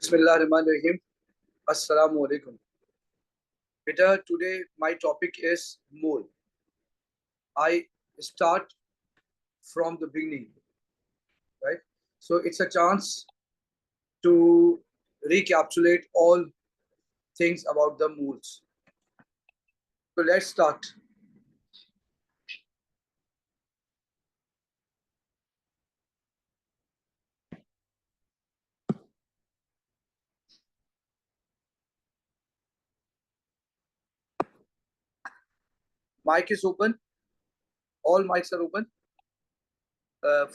Bismillahirrahmanirrahim. Assalamu alaikum. Beta, today my topic is mole. I start from the beginning, right? So it's a chance to recapitulate all things about the moles. So let's start. Mic is open. All mics are open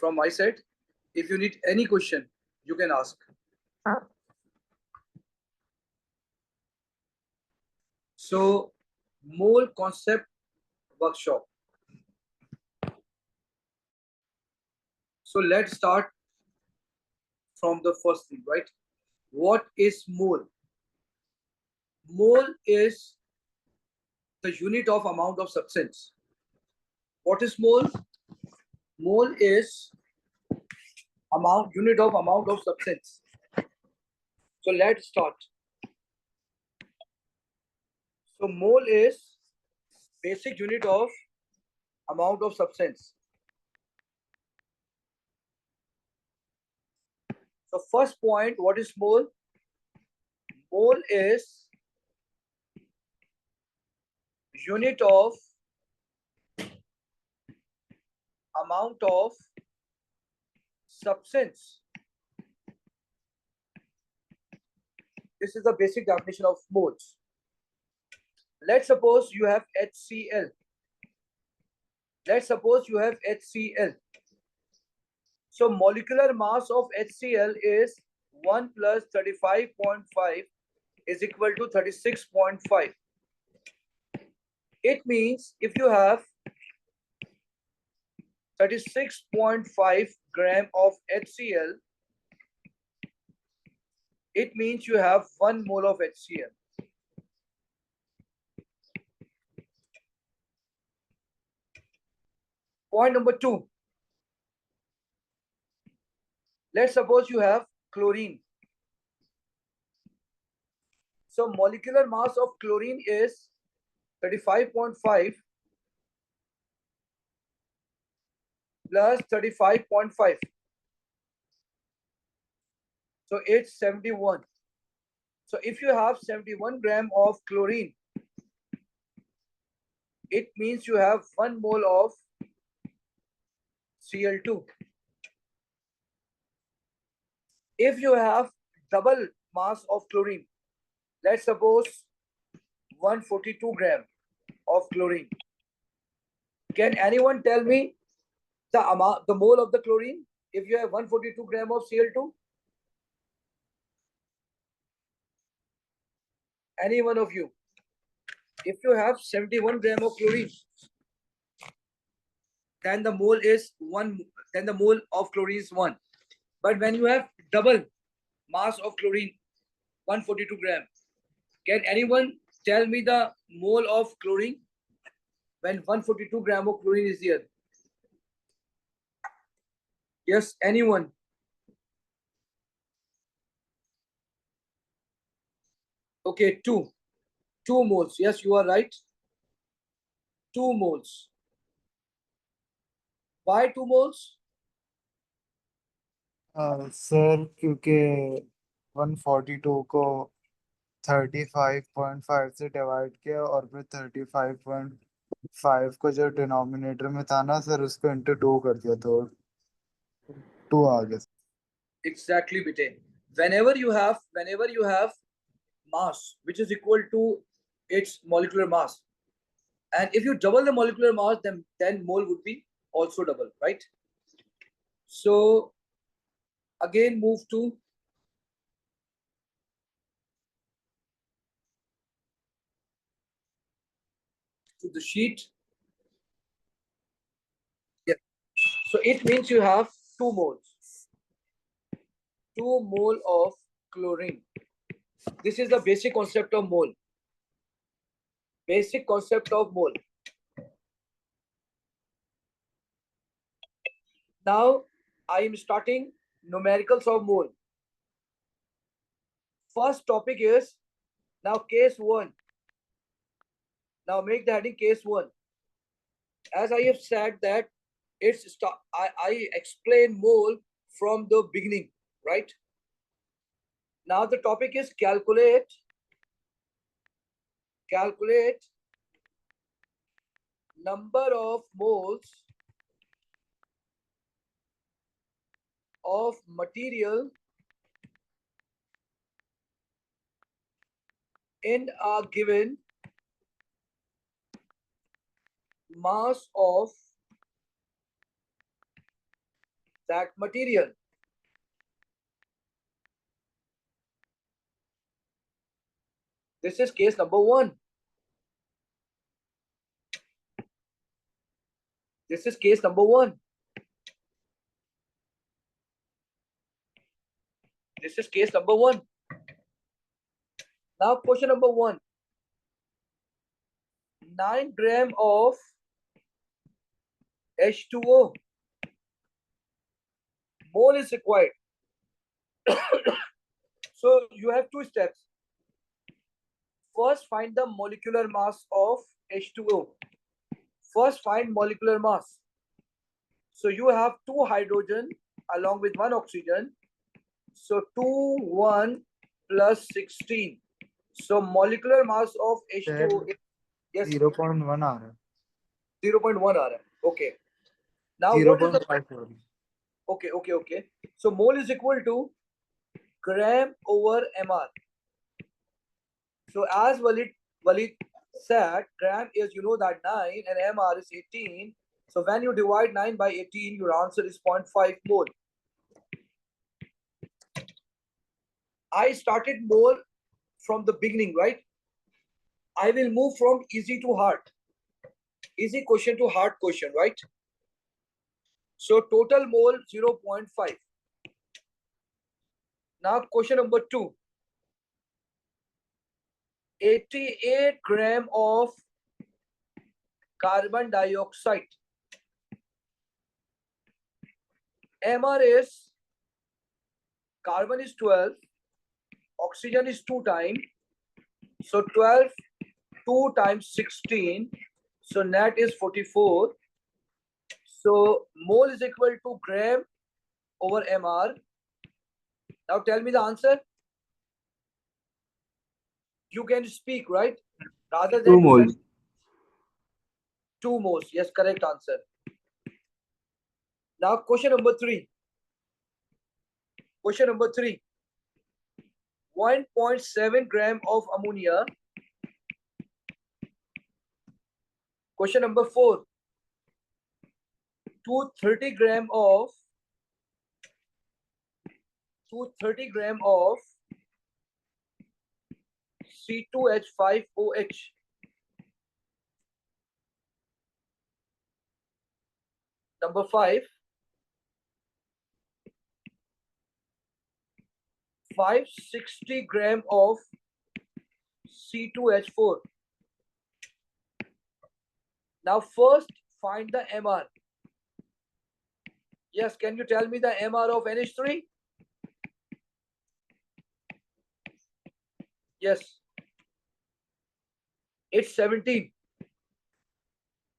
from my side. If you need any question, you can ask. So, mole concept workshop. So let's start from the first thing, right? What is mole? Mole is the unit of amount of substance. What is mole? Mole is unit of amount of substance. So let's start. So mole is basic unit of amount of substance. So first point, what is mole? Mole is unit of amount of substance. This is the basic definition of moles. Let's suppose you have HCl. Let's suppose you have HCl. So molecular mass of HCl is 1 plus 35.5 is equal to 36.5. It means if you have 36.5 gram of HCl, it means you have 1 mole of HCl. Point number 2. Let's suppose you have chlorine. So molecular mass of chlorine is 35.5 plus 35.5. So it's 71. So if you have 71 gram of chlorine, it means you have 1 mole of Cl2. If you have double mass of chlorine, let's suppose 142 gram of chlorine. Can anyone tell me the mole of the chlorine if you have 142 gram of Cl2? Any one of you? If you have 71 gram of chlorine, then the mole is 1, then the mole of chlorine is 1. But when you have double mass of chlorine, 142 gram, can anyone tell me the mole of chlorine when 142 gram of chlorine is here? Yes, anyone? Okay, 2 moles. Yes, you are right. 2 moles. Why 2 moles? Sir क्योंकि 142 को 35.5 से divide किया और फिर 35.5 को जो denominator में था ना सर उसको इंटू 2 कर दिया तो 2 आ गया. Exactly, bete. Whenever you have mass which is equal to its molecular mass, and if you double the molecular mass, then mole would be also double, right? So again move to the sheet. Yeah. So it means you have 2 moles. 2 mole of chlorine. This is the basic concept of mole. Basic concept of mole. Now I am starting numericals of mole. First topic is now case 1. Now make the heading case 1. As I have said that I explain mole from the beginning, right? Now the topic is calculate number of moles of material in a given mass of that material. This is case number 1. This is case number 1. This is case number 1. Now question number 1. 9 gram of H2O mole is required. So you have 2 steps. First, find the molecular mass of H2O. First, find molecular mass. So you have 2 hydrogen along with 1 oxygen. So 2, 1 plus 16. So molecular mass of H2O is, yes, 0.1 आ रहा है 0.1 aa raha hai. Okay. Now what is the 0.5 okay. So mole is equal to gram over mr. So as Walid said, gram is, you know, that 9 and mr is 18. So when you divide 9 by 18, your answer is 0.5 mole. I started mole from the beginning, right? I will move from easy to hard. Easy question to hard question, right? So total mole 0.5. Now question number 2. 88 gram of carbon dioxide. Mr is, carbon is 12, oxygen is 2 times. So 12, 2 times 16. So net is 44. So mole is equal to gram over mr. Now tell me the answer. You can speak, right? Rather than 2 moles 2 moles. Yes, correct answer. Now question number 3. Question number 3. 1.7 gram of ammonia. Question number 4. 230 gram of C2H5OH. Number 5. 560 gram of C2H4. Now first find the mr. Yes, can you tell me the mr of NH3? Yes, it's 17.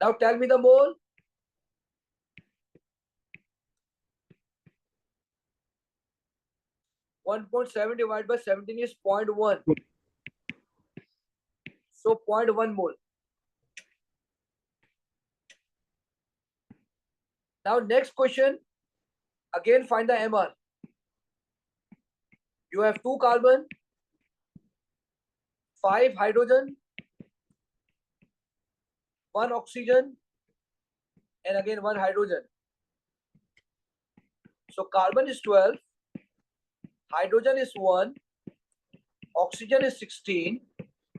Now tell me the mole. 1.7 divided by 17 is 0.1. So 0.1 mole. Now next question. Again find the mr. You have 2 carbon, 5 hydrogen, 1 oxygen, and again 1 hydrogen. So carbon is 12, hydrogen is 1, oxygen is 16,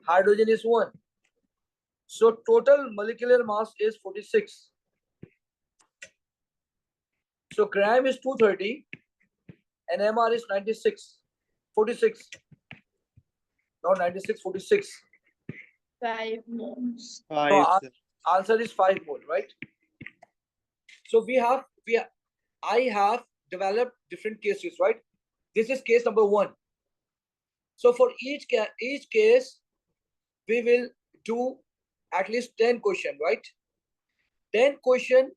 hydrogen is 1. So total molecular mass is 46. So gram is 230 and mr is 96. 46. Not 96, 46. 5 moles. So 5 answer is 5 mole, right? So I have developed different cases, right? This is case number 1. So for each case, we will do at least 10 questions, right? 10 questions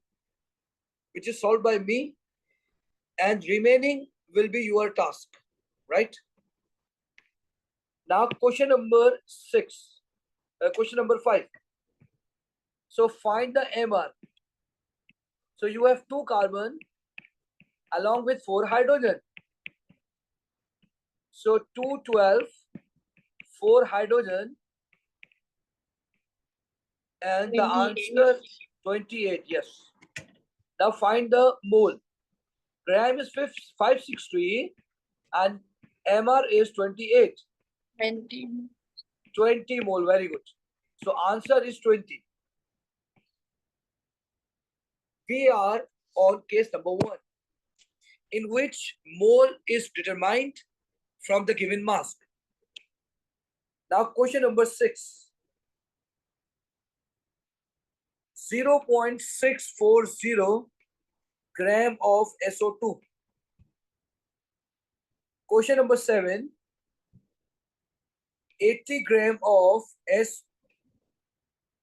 which is solved by me, and remaining will be your task, right? Now question number 6, question number 5. So find the MR. So you have 2 carbon along with 4 hydrogen. So 2, 12, 4 hydrogen, and the 28. answer 28. Yes. Now find the mole. Gram is 563 and MR is 28. 20. 20 mole. Very good. So answer is 20. We are on case number 1, in which mole is determined from the given mass. Now question number 6. 0.640 gram of SO2. Question number 7. 80 gram of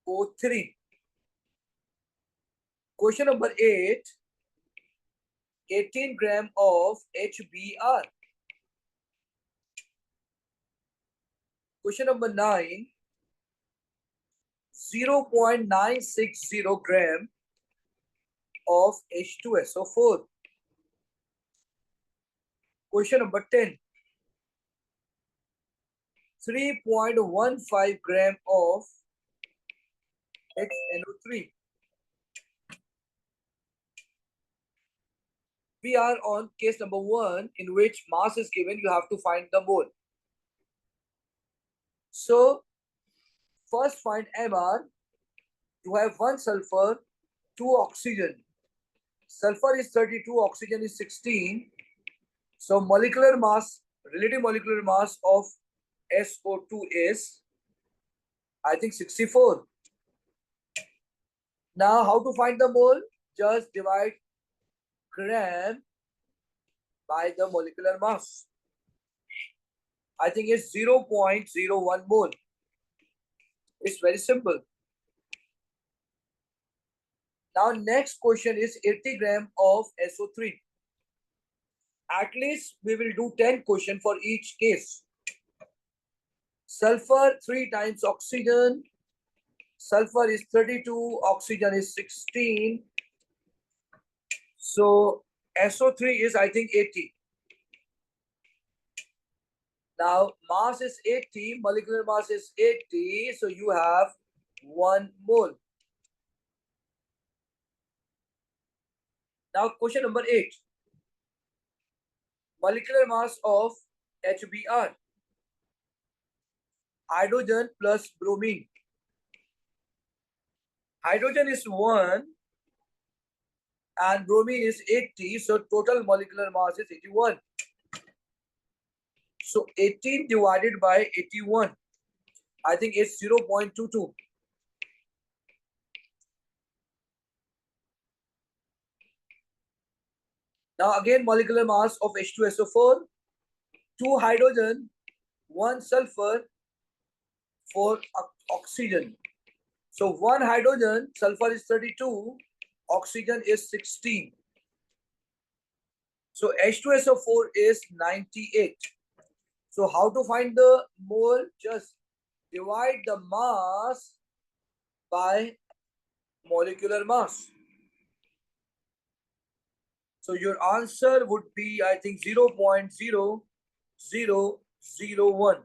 SO3. Question number 8. 18 gram of HBr. Question number 9. 0.960 gram of H2SO4. Question number 10. 3.15 gram of HNO3. We are on case number 1, in which mass is given. You have to find the mole. So first find MR. You have 1 sulfur, 2 oxygen. Sulfur is 32, oxygen is 16. So molecular mass, relative molecular mass of SO2 is, I think, 64. Now how to find the mole? Just divide gram by the molecular mass. I think it's 0.01 mole. It's very simple. Now next question is 80 gram of SO3. At least we will do 10 questions for each case. Sulfur 3 times oxygen. Sulfur is 32, oxygen is 16. So SO3 is, I think, 80. Now mass is 80, molecular mass is 80, so you have 1 mole. Now question number 8. Molecular mass of HBr. Hydrogen plus bromine. Hydrogen is 1 and bromine is 80, so total molecular mass is 81. So 18 divided by 81, I think it's 0.22. Now again molecular mass of H2SO4, 2 hydrogen, 1 sulfur, 4 oxygen. So 1 hydrogen, sulfur is 32, oxygen is 16. So H2SO4 is 98. So how to find the mole? Just divide the mass by molecular mass. So your answer would be, I think, 0.0001.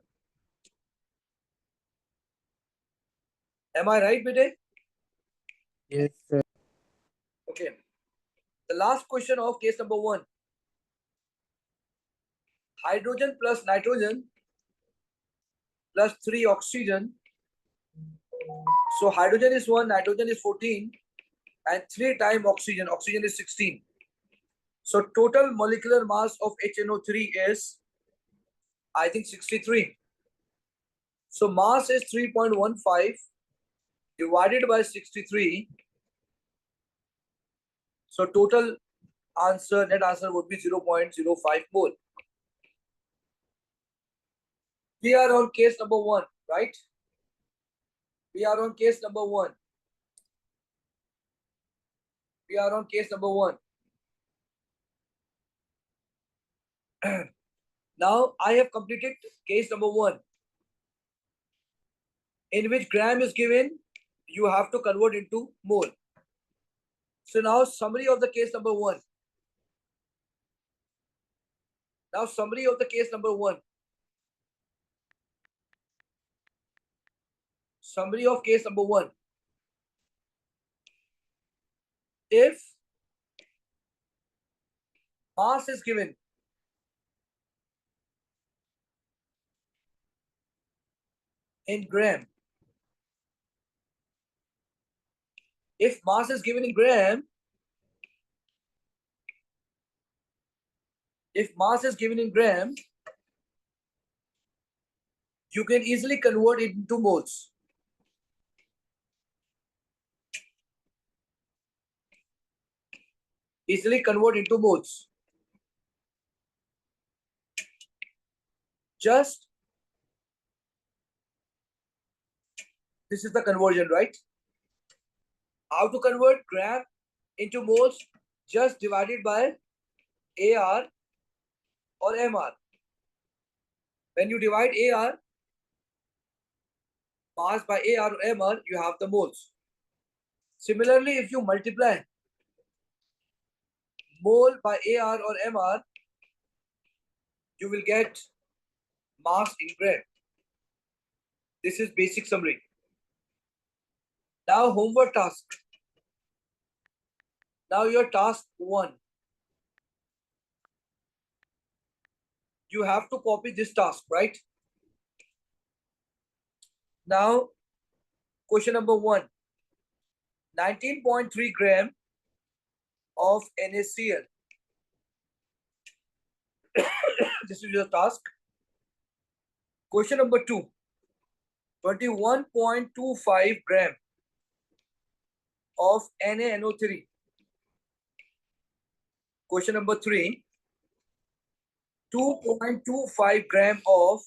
Am I right, Bide? Yes, sir. Okay. The last question of case number 1. Hydrogen plus nitrogen plus 3 oxygen. So hydrogen is 1, nitrogen is 14, and 3 times oxygen. Oxygen is 16. So total molecular mass of HNO3 is, I think, 63. So mass is 3.15 divided by 63. So total answer, net answer would be 0.05 mole. We are on case number 1, right? We are on case number 1. We are on case number 1. Now I have completed case number 1, in which gram is given. You have to convert into mole. So now summary of the case number 1. Now summary of the case number 1. Summary of case number 1. If mass is given in gram, if mass is given in gram, if mass is given in gram, you can easily convert it into moles. Easily convert into moles. Just this is the conversion, right? How to convert gram into moles? Just divided by AR or MR. When you divide AR, mass by AR or MR, you have the moles. Similarly, if you multiply mole by AR or MR, you will get mass in gram. This is basic summary. Now homework task. Now your task 1. You have to copy this task, right? Now question number 1. 19.3 gram of NaCl. This is your task. Question number 2. 21.25 gram of NaNO3. Question number 3. 2.25 gram of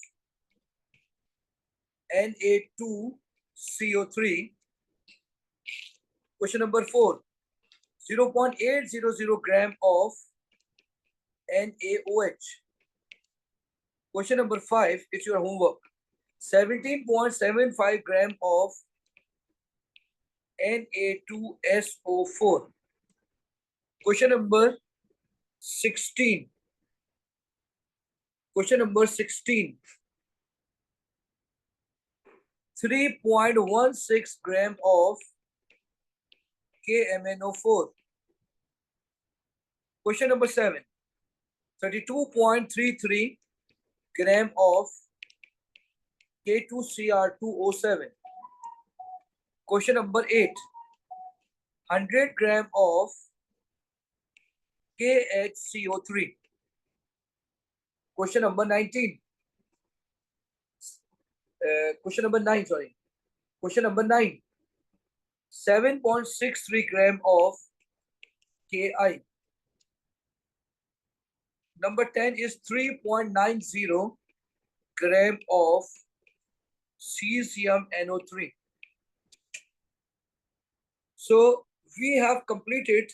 Na2CO3. Question number 4. 0.800 gram of NaOH. Question number 5 is your homework. 17.75 gram of Na2SO4. Question number 16. Question number 16. 3.16 gram of KMNO4. Question number 7. 32.33 gram of K2Cr2O7. Question number 8. 100 gram of KHCO3. Question number 19. Question number 9, sorry. Question number 9. 7.63 gram of Ki. Number 10 is 3.90 gram of cesium NO3. So we have completed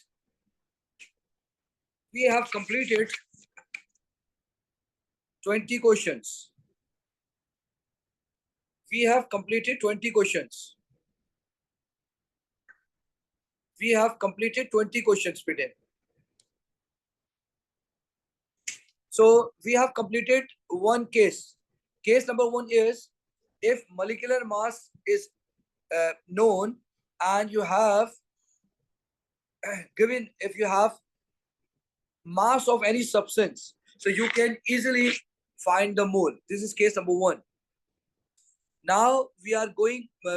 20 questions. We have completed 20 questions. We have completed 20 questions today. So we have completed one case. Case number 1 is if molecular mass is known and you have given, if you have mass of any substance, so you can easily find the mole. This is case number 1. Now we are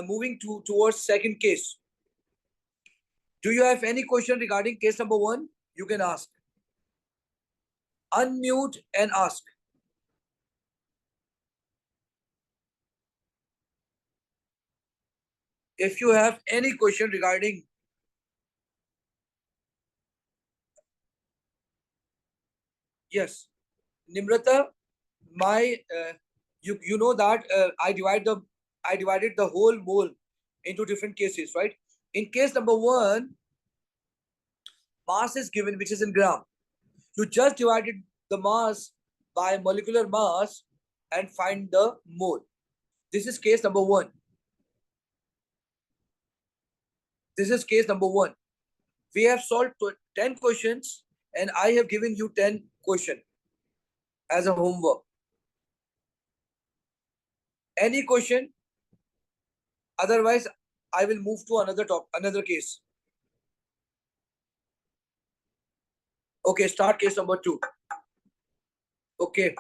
moving towards second case. Do you have any question regarding case number 1? You can ask. Unmute and ask. If you have any question regarding yes, Nimrata, my You know that I divided the whole mole into different cases, right? In case number 1, mass is given, which is in gram. You just divided the mass by molecular mass and find the mole. This is case number 1. This is case number 1. We have solved 10 questions and I have given you 10 questions as a homework. Any question? Otherwise, I will move to another case. Okay, start case number 2. Okay.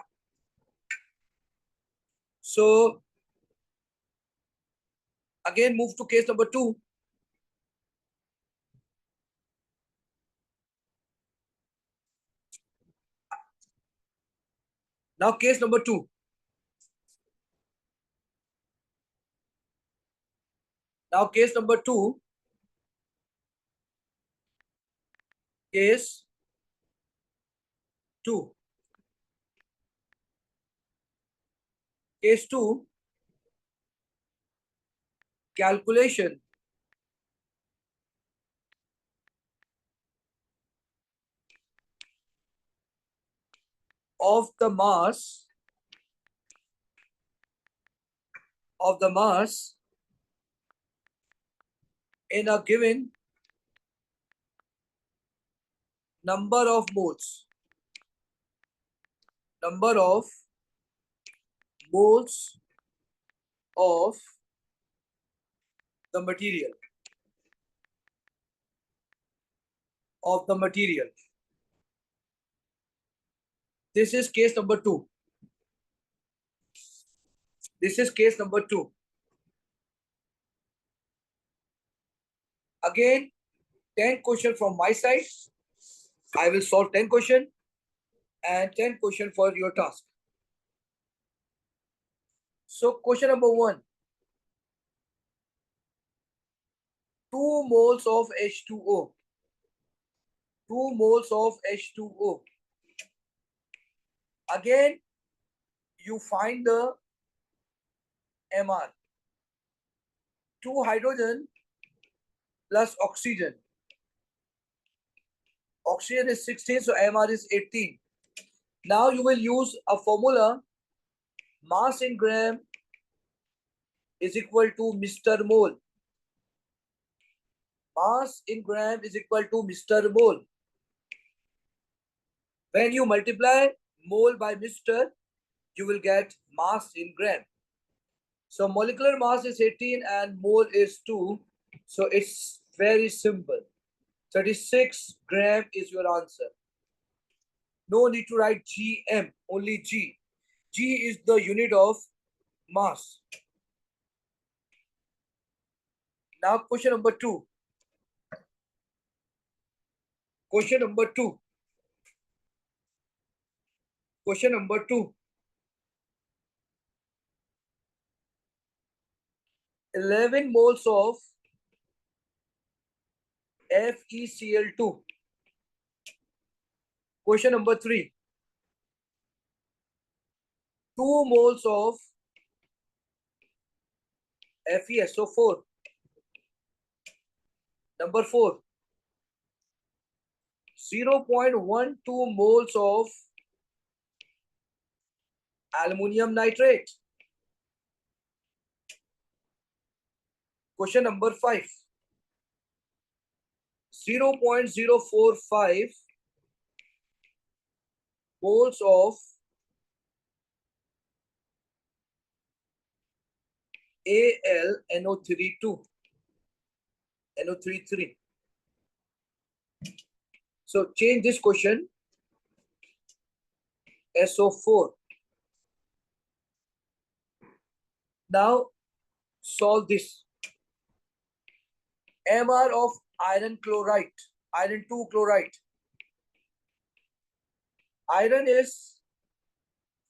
So again, move to case number 2. Now case number 2. Now case number 2. Case 2. Case 2. Calculation of the mass in a given number of moles. Number of moles of the material. This is case number 2. This is case number 2. Again, 10 questions from my side. I will solve 10 questions and 10 questions for your task. So question number 1. 2 moles of H2O. 2 moles of H2O. Again, you find the MR. 2 hydrogen plus oxygen. Oxygen is 16, so MR is 18. Now you will use a formula. Mass in gram is equal to Mr. Mole. Mass in gram is equal to Mr. Mole. When you multiply mole by Mr., you will get mass in gram. So molecular mass is 18 and mole is 2. So it's very simple. 36 gram is your answer. No need to write GM, only G. G is the unit of mass. Now question number 2. Question number 2. Question number 2. 11 moles of FeCl2. Question number 3. 2 moles of FeSO4. Number 4. 0.12 moles of aluminum nitrate. Question number 5. 0.045 moles of AlNO32. NO33. So change this question. SO4. Now solve this. MR of iron chloride, iron 2 chloride. Iron is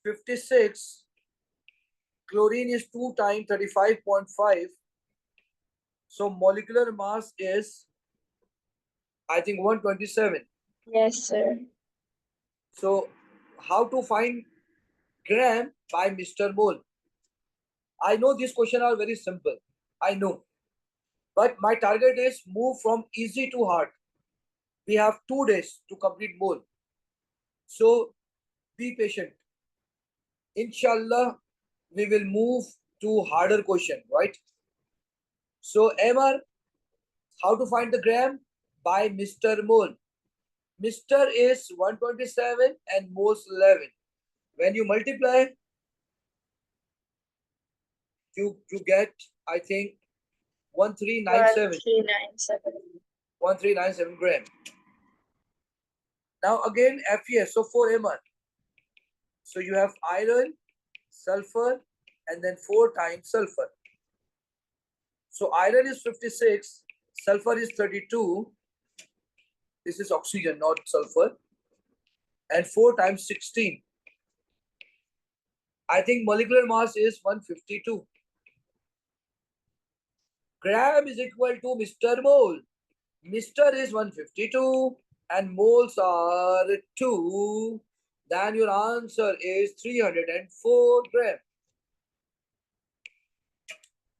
56. Chlorine is 2 times 35.5. So molecular mass is, I think, 127. Yes, sir. So how to find gram by Mr. Mole. I know these questions are very simple. I know. But my target is move from easy to hard. We have 2 days to complete mole. So be patient. Inshallah, we will move to harder question, right? So MR, how to find the gram? By Mr. Mole. Mr. is 127 and moles 11. When you multiply, you get, I think, 1397. 1397. 1397 gram. Now again, FeSO4 MR. So you have iron, sulfur, and then 4 times sulfur. So iron is 56, sulfur is 32. This is oxygen, not sulfur. And 4 times 16. I think molecular mass is 152. Gram is equal to Mr. Mole. Mr. is 152 and moles are 2. Then your answer is 304 gram.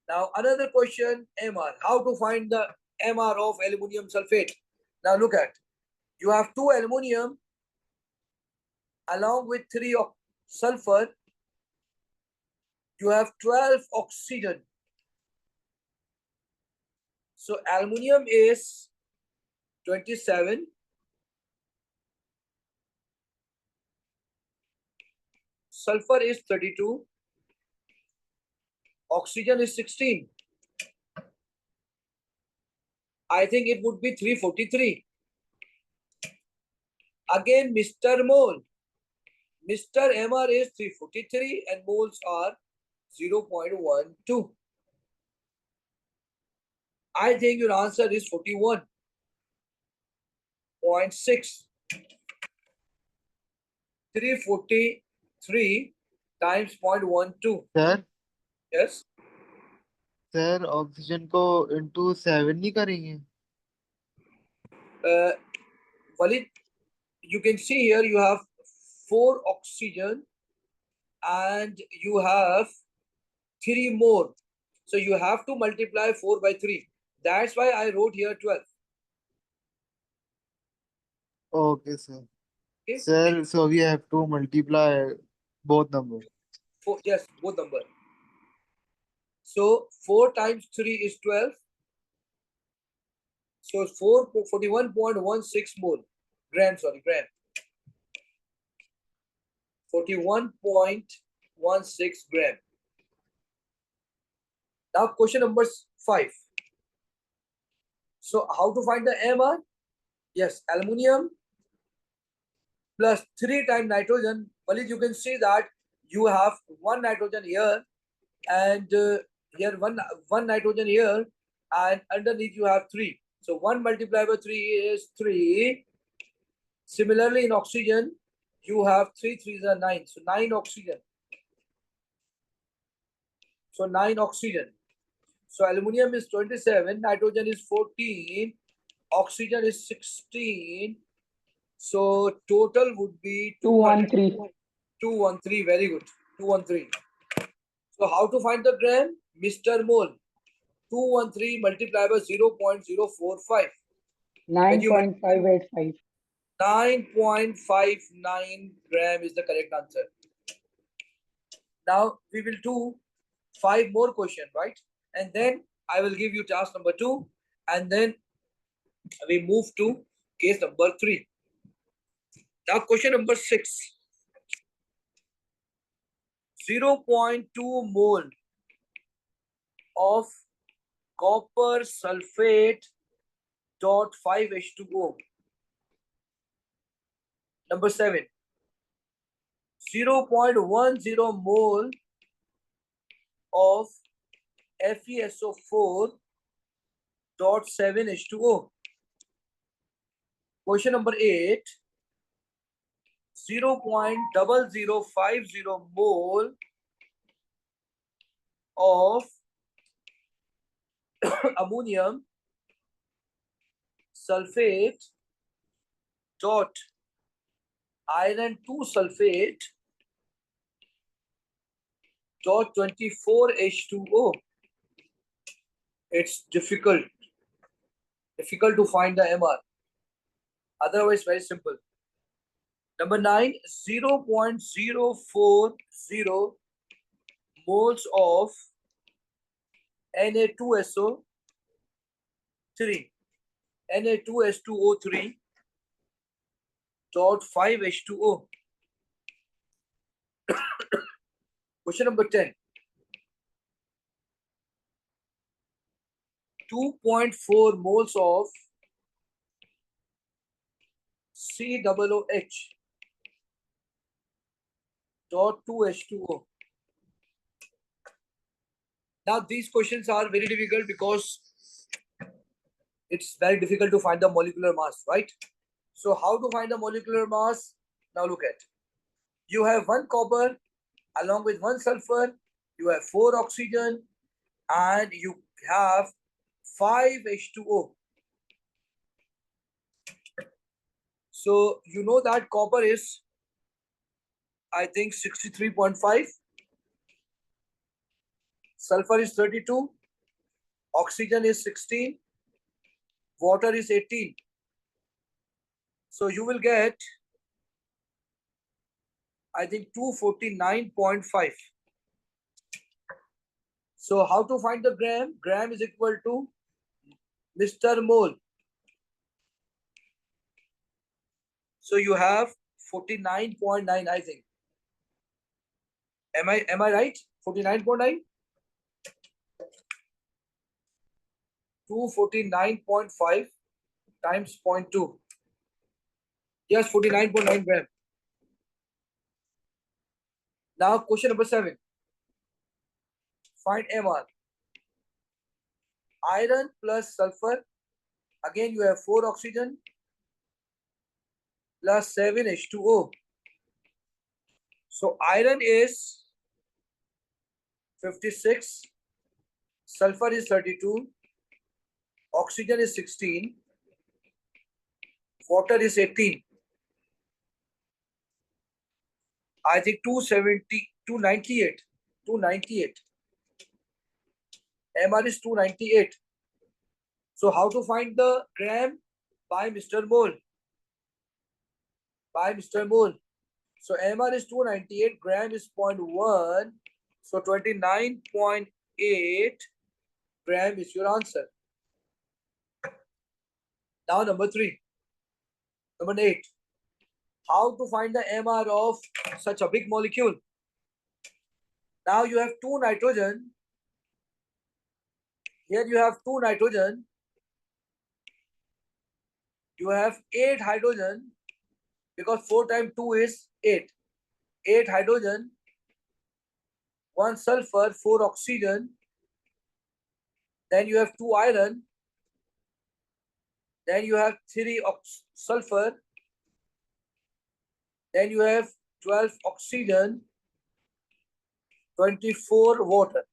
Now another question, MR. How to find the MR of aluminum sulfate? Now look at, you have 2 aluminum along with 3 of sulfur. You have 12 oxygen. So aluminum is 27. Sulfur is 32. Oxygen is 16. I think it would be 343. Again, Mr. Mole. Mr. MR is 343 and moles are 0.12. I think your answer is 41.6. 343 times 0.12. Sir Yes. Sir oxygen को into 7 नहीं करेंगे Walid, you can see here you have 4 oxygen and you have 3 more. So you have to multiply 4 by 3. That's why I wrote here 12. okay sir Okay. sir so we have to multiply both numbers Yes, both number. So 4 times 3 is 12. So 41.16 mole. Gram. 41.16 gram. Now question number 5. So how to find the MR? Yes, aluminium plus 3 times nitrogen. Well, you can see that you have 1 nitrogen here and here one nitrogen here and underneath you have 3. So 1 multiplied by 3 is 3. Similarly in oxygen, you have 3 3s are 9. So 9 oxygen. So 9 oxygen. So aluminium is 27, nitrogen is 14, oxygen is 16. So total would be 213. 213. Very good. 213. So how to find the gram? Mr. Mole. 213 multiplied by 0.045. When you 9.585. 9.59 gram is the correct answer. Now we will do 5 more questions, right? And then I will give you task number 2 and then we move to case number 3. Now question number 6. 0.2 mole of copper sulfate dot 5H2O. Number 7. 0.10 mole of FeSO4 dot 7H2O. Question number 8. 0.0050 mole of ammonium sulfate dot iron 2 sulfate dot 24 H2O. It's difficult to find the MR. Otherwise, very simple. Number 9, 0.040 moles of Na2SO3. Na2H2O3 dot 5H2O. Question number 10. 2.4 moles of COOH dot 2H2O. Now these questions are very difficult because it's very difficult to find the molecular mass, right? So how to find the molecular mass? Now look at. You have one copper along with one sulfur, you have 4 oxygen, and you have 5 H2O. So you know that copper is, I think, 63.5, sulfur is 32, oxygen is 16, water is 18. So you will get, I think, 249.5. So how to find the gram? Gram is equal to Mr. Mole. So you have 49.9, I think. Am I right? 49.9? 249.5 times 0.2. Yes, 49.9 gram. Now question number 7. Find MR. Iron plus sulfur. Again, you have 4 oxygen plus 7 H2O. So iron is 56, sulfur is 32, oxygen is 16, water is 18. I think 270, 298, 298. MR is 298. So how to find the gram? By Mr. Mole. By Mr. Mole. So MR is 298, gram is 0.1. So 29.8 gram is your answer. Now number 3. Number 8. How to find the MR of such a big molecule? Now you have 2 nitrogen. Here you have 2 nitrogen. You have 8 hydrogen, because 4 times 2 is 8. 8 hydrogen, 1 sulfur, 4 oxygen. Then you have 2 iron. Then you have 3 sulfur. Then you have 12 oxygen, 24 water.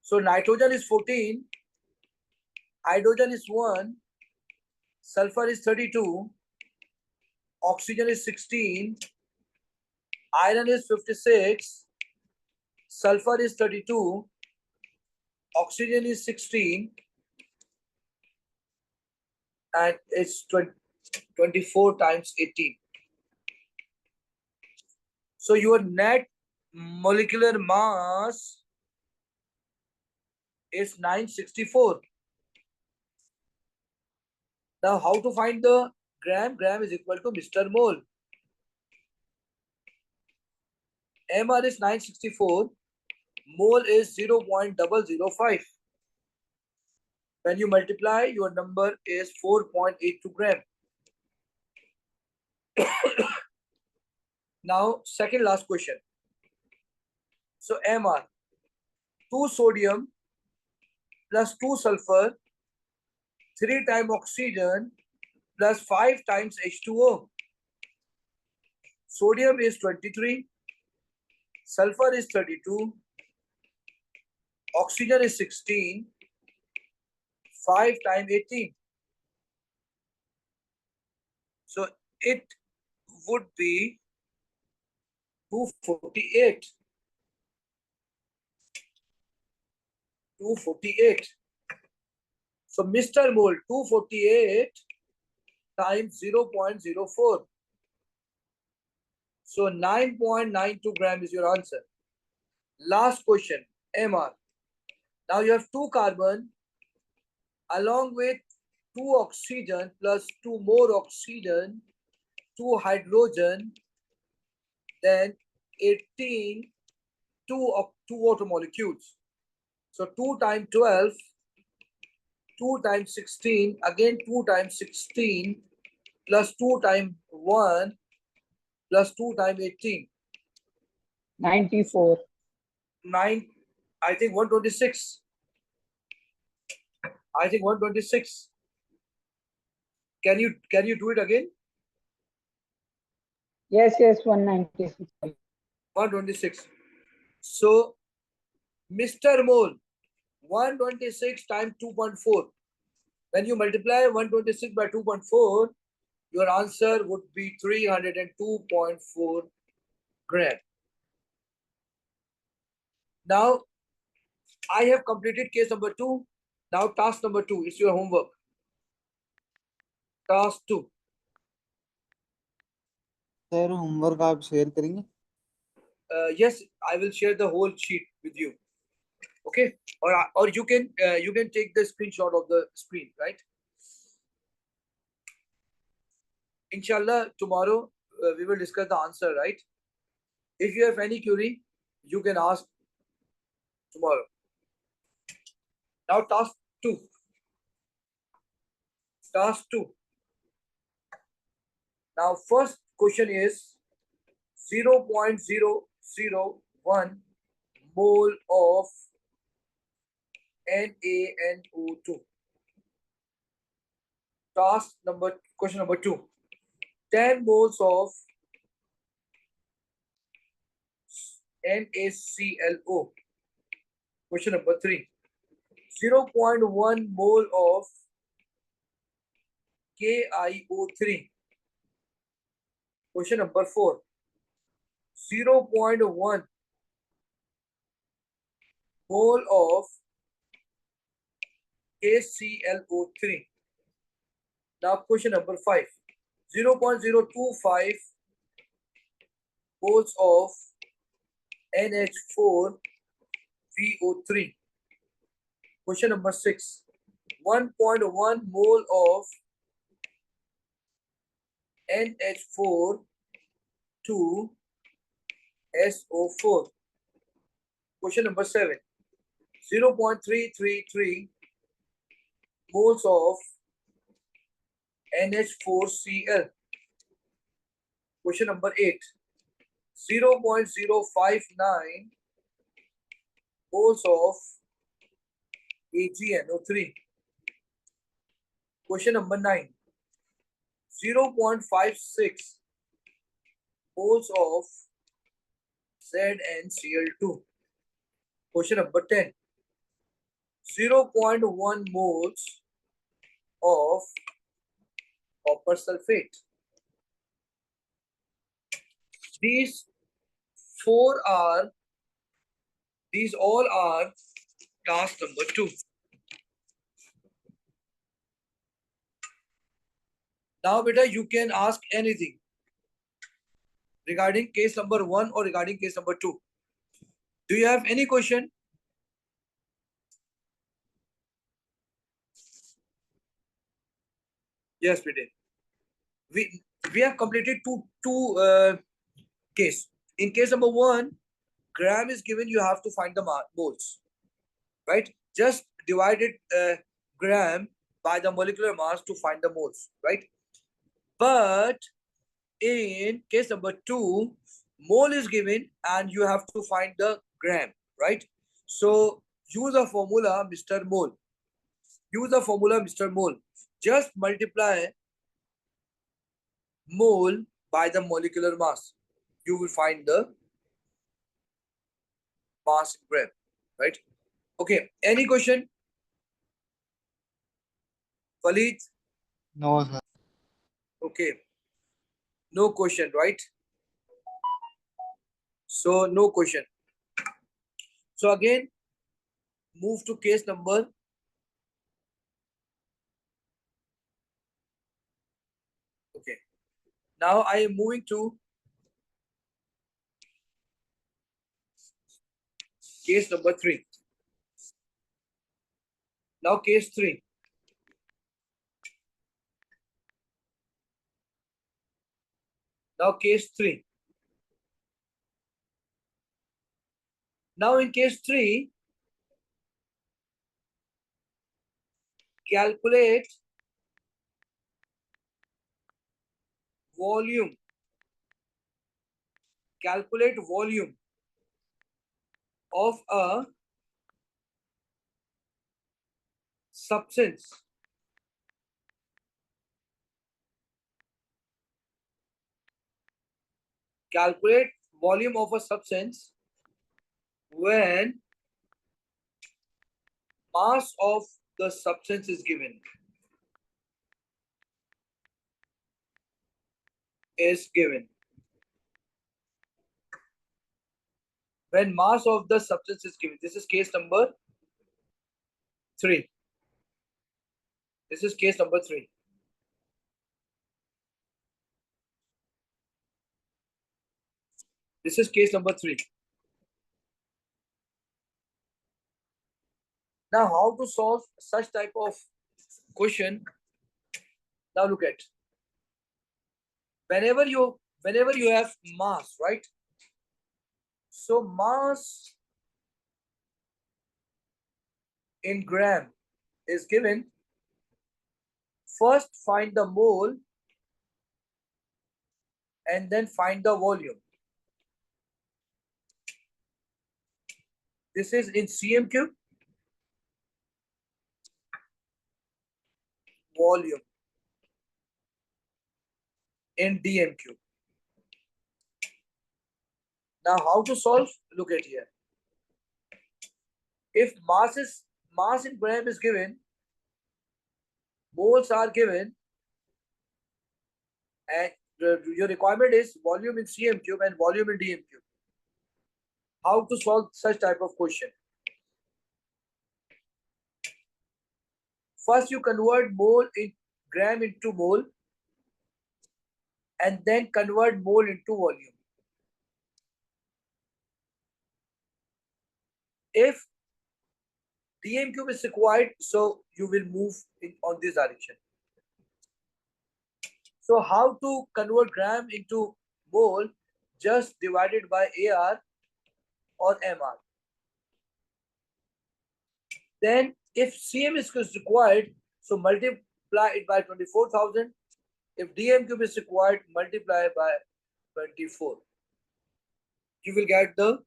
So nitrogen is 14, hydrogen is 1, sulfur is 32, oxygen is 16, iron is 56, sulfur is 32, oxygen is 16, and it's 24 times 18. So your net molecular mass is 964. Now how to find the gram? Gram is equal to Mr. Mole. MR is 964. Mole is 0.005. When you multiply, your number is 4.82 gram. Now, second last question. So MR, 2 sodium plus 2 sulfur, 3 times oxygen plus 5 times H2O. Sodium is 23, sulfur is 32, oxygen is 16, 5 times 18. So it would be 248. 248. So Mr. Mole, 248 times 0.04. So 9.92 gram is your answer. Last question, MR. Now you have 2 carbon along with 2 oxygen plus 2 more oxygen, 2 hydrogen, then 18 two water molecules. So 2 times 12, 2 times 16, again 2 times 16 plus 2 times 1 plus 2 times 18. 94. 9, I think 126. I think 126. Can you do it again? Yes, 196. 126. So Mr. Mole, 126 times 2.4. When you multiply 126 by 2.4, your answer would be 302.4 gram. Now, I have completed case number 2. Now, task number 2 is your homework. Task 2. Sir homework आप share करेंगे? Yes, I will share the whole sheet with you. Okay, or you can take the screenshot of the screen, right? Inshallah, tomorrow we will discuss the answer, right? If you have any query, you can ask tomorrow. Now, task 2. Task 2. Now, first question is 0.001 mole of NaNO2. Question number 2. 10 moles of NaClO. Question number 3. 0.1 mole of KiO3. Question number 4. 0.1 mole of KClO3. Now question number 5. 0.025 moles of NH4VO3. Question number 6. 1.1 mole of NH4 2SO4. Question number 7. 0.333 moles of NH4Cl. Question number 8. 0.059 moles of AgNO3. Question number 9. 0.56 moles of ZnCl2. Question number 10. 0.1 moles of copper sulfate. These all are task number 2. Now, beta, you can ask anything regarding case number 1 or regarding case number 2. Do you have any question? Yes, we did. We have completed two case. In case number 1, gram is given, you have to find the moles, right? Just divided gram by the molecular mass to find the moles, right? But in case number 2, mole is given and you have to find the gram, right? So use the formula Mr. Mole. Use the formula Mr. Mole. Just multiply mole by the molecular mass. You will find the mass in gram, right? Okay, any question? Khalid? No, sir. Okay, no question, right? So no question. So again, move to case number. Okay. Now I am moving to case number 3. Now case 3. Now case 3. Now in case 3, calculate volume. Calculate volume of a substance. Calculate volume of a substance when mass of the substance is given. When mass of the substance is given. This is case number 3. This is case number 3. This is case number 3. Now, how to solve such type of question? Now look at. Whenever you have mass, right? So mass in gram is given. First find the mole and then find the volume. This is in cm cube. Volume in dm cube. Now how to solve? Look at here. If mass in gram is given, moles are given, and your requirement is volume in cm cube and volume in dm cube. How to solve such type of question? First you convert mole in gram into mole and then convert mole into volume. If dm cube is required, so you will move on this direction. So how to convert gram into mole? Just divided by AR or MR. Then if CM is required, so multiply it by 24,000. If dm cube is required, multiply by 24. You will get the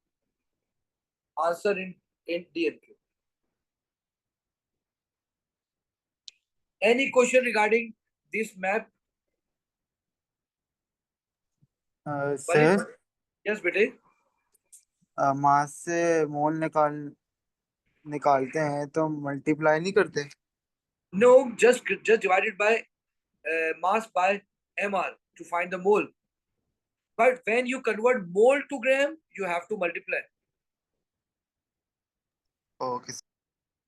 answer in dm cube. Any question regarding this map? Sir Yes, bete. मास से मोल निकालते हैं तो multiply नहीं करते? No, just divided by mass by mr to find the mole. But when you convert mole to gram, you have to multiply. Okay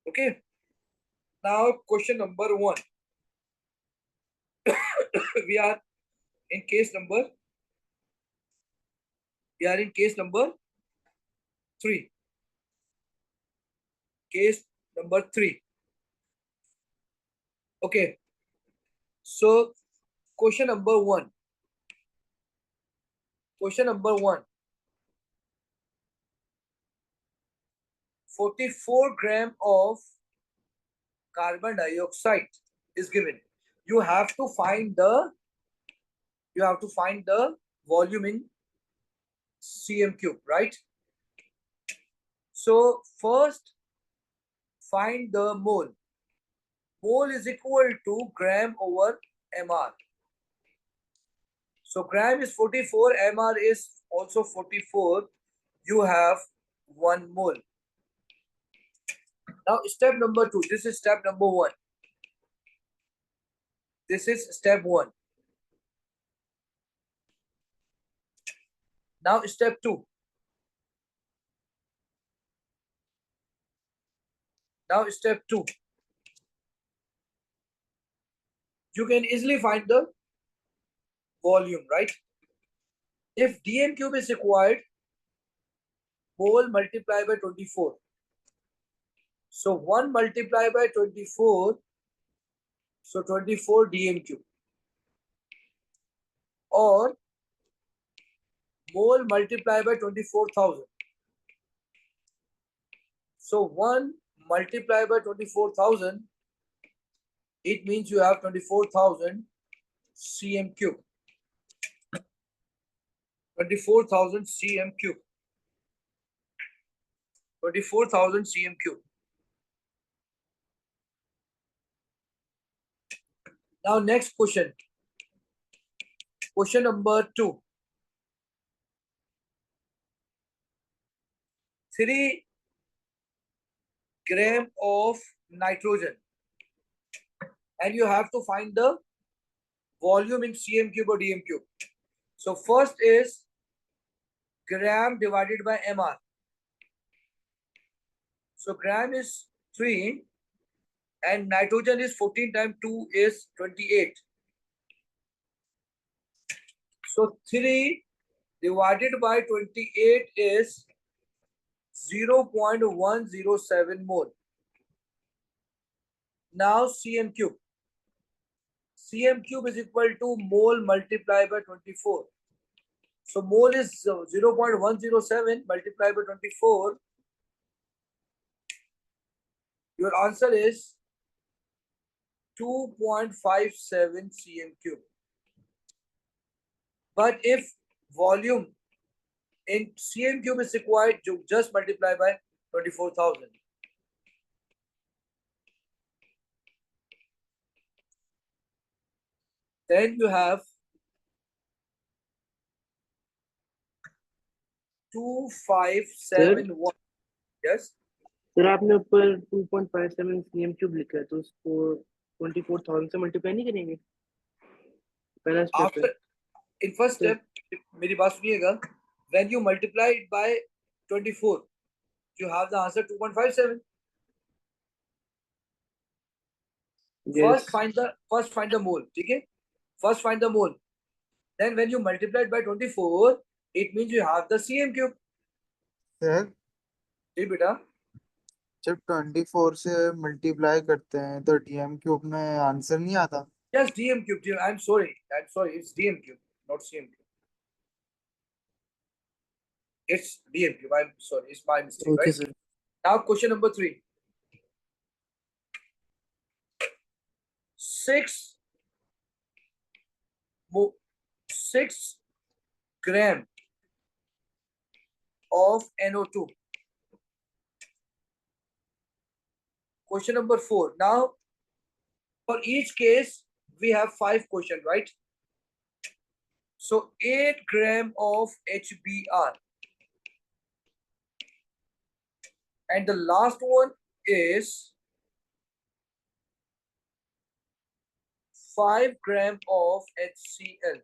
Okay. Now question number 1. we are in case number 3. Case number 3. Okay. So question number 1. Question number 1. 44 gram of carbon dioxide is given. You have to find the volume in cm cube, right? So first find the mole. Mole is equal to gram over mr. So gram is 44, mr is also 44. You have 1 mole. Now step number 2. This is step number 1. This is step 1. Now step 2. Now step 2. You can easily find the volume, right? If dm cube is required, mole multiplied by 24. So 1 multiplied by 24, so 24 dm cube. Or mole multiplied by 24,000. So 1 multiplied by 24,000, it means you have 24,000 cm cube. 24,000 cm cube. 24,000 cm cube. Now next question. Question number 2. 3 gram of nitrogen. And you have to find the volume in cm cube or dm cube. So first is gram divided by mr. So gram is 3 and nitrogen is 14 times 2 is 28. So 3 divided by 28 is 0.107 mole. Now cm cube. Cm cube is equal to mole multiplied by 24. So mole is 0.107 multiplied by 24. Your answer is 2.57 cm cube. But if volume in cm cube is required, you just multiply by 24,000. Then you have 2571. Yes. Sir आपने ऊपर 2.57 cm cube लिखा है तो उसको 24,000 से multiply नहीं करेंगे पहला step After in first step, मेरी बात सुनिएगा. When you multiply it by 24, you have the answer 2.57. Yes. First find the mole. Okay? First find the mole. Then when you multiply it by 24, it means you have the cm cube. Sir ji बेटा. जब 24 से multiply करते हैं तो DM cube में answer नहीं आता. Yes, dm cube. I'm sorry. It's dm cube, not cm cube. It's dm cube. I'm sorry. It's my mistake. Okay, right? sir. Now question number 3. 6 gram of NO2. Question number 4. Now, for each case, we have 5 questions, right? So 8 gram of HBr. And the last one is 5 gram of HCl.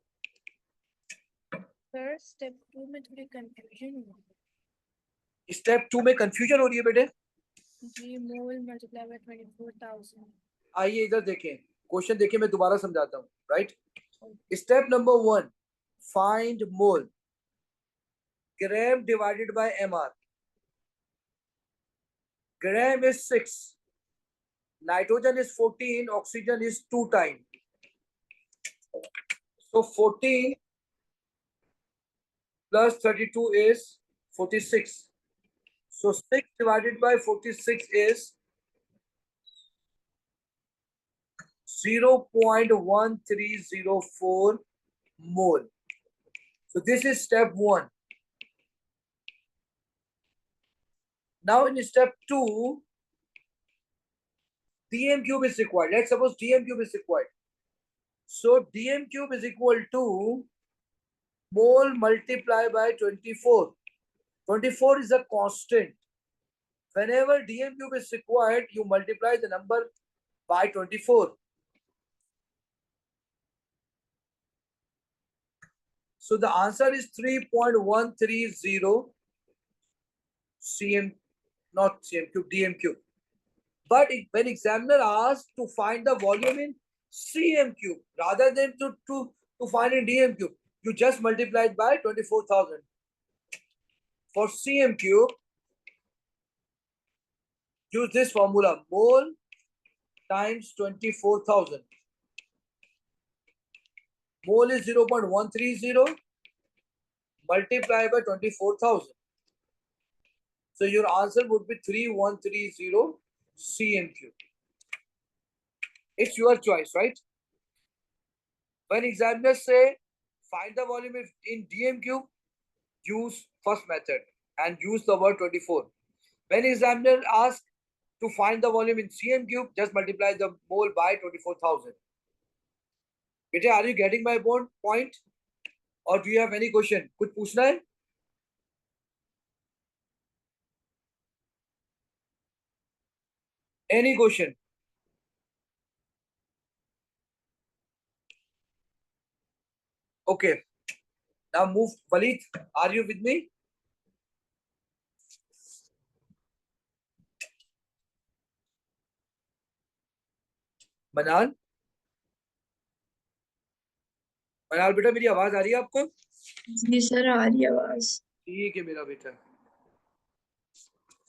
Sir step 2 में थोड़ी confusion हो रही step 2 में confusion हो रही है बेटे. है जी मोल मल्टीप्लाई बाय 24,000 आइए इधर देखें. क्वेश्चन देखिए, मैं दोबारा समझाता हूँ. Right. Step number 1, find mole. gram divided by mr. Gram is 6. Nitrogen is 14. Oxygen is 2 times. So 14 plus 32 is 46. So 6 divided by 46 is 0.1304 mole. So this is step 1. Now in step 2, dm cube is required. Let's suppose dm cube is required. So dm cube is equal to mole multiplied by 24. 24 is a constant. Whenever dm cube is required, you multiply the number by 24. So the answer is 3.130 cm, not cm cube, dm cube. But when examiner asks to find the volume in cm cube rather than to find in dm cube, you just multiply it by 24,000. For cm cube, use this formula: mole times 24,000. Mole is 0.130 multiplied by 24,000. So your answer would be 3130 cm cube. It's your choice, right? When examiners say find the volume in dm cube, use first method and use the word 24. When examiner asks to find the volume in cm cube, just multiply the mole by 24,000. Beta, are you getting my point? Or do you have any question? कुछ पूछना है? Any question? Okay. Now move. Walid, are you with me? Manal? मनहाल बेटा, मेरी आवाज आ रही है आपको? जी sir, आ रही है आवाज। ठीक है मेरा बेटा।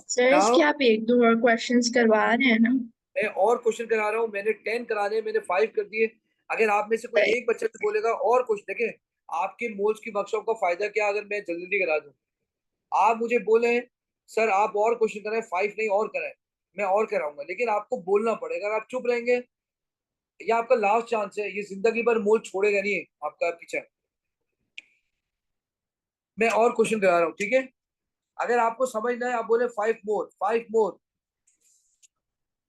सर इसके आप एक दो और क्वेश्चंस करवा रहे हैं ना? मैं और क्वेश्चन करा रहा हूँ। मैंने 10 कराने, मैंने 5 कर दिए। अगर आप में से कोई एक बच्चा भी बोलेगा और कुछ, देखें आपके मोल्स की वर्कशॉप का फायदा क्या अगर मैं जल्दी करा दूं। आप मुझे बोले सर आप और क्वेश्चन कराएं, 5 नहीं और कराएं, मैं और कराऊंगा, लेकिन आपको बोलना पड़ेगा। अगर आप चुप रहेंगे, ये आपका लास्ट चांस है, ये जिंदगी भर मोल छोड़ेगा नहीं आपका पीछा। मैं और क्वेश्चन करा रहा हूँ, ठीक है? अगर आपको समझना है, आप बोले 5 more, 5 more.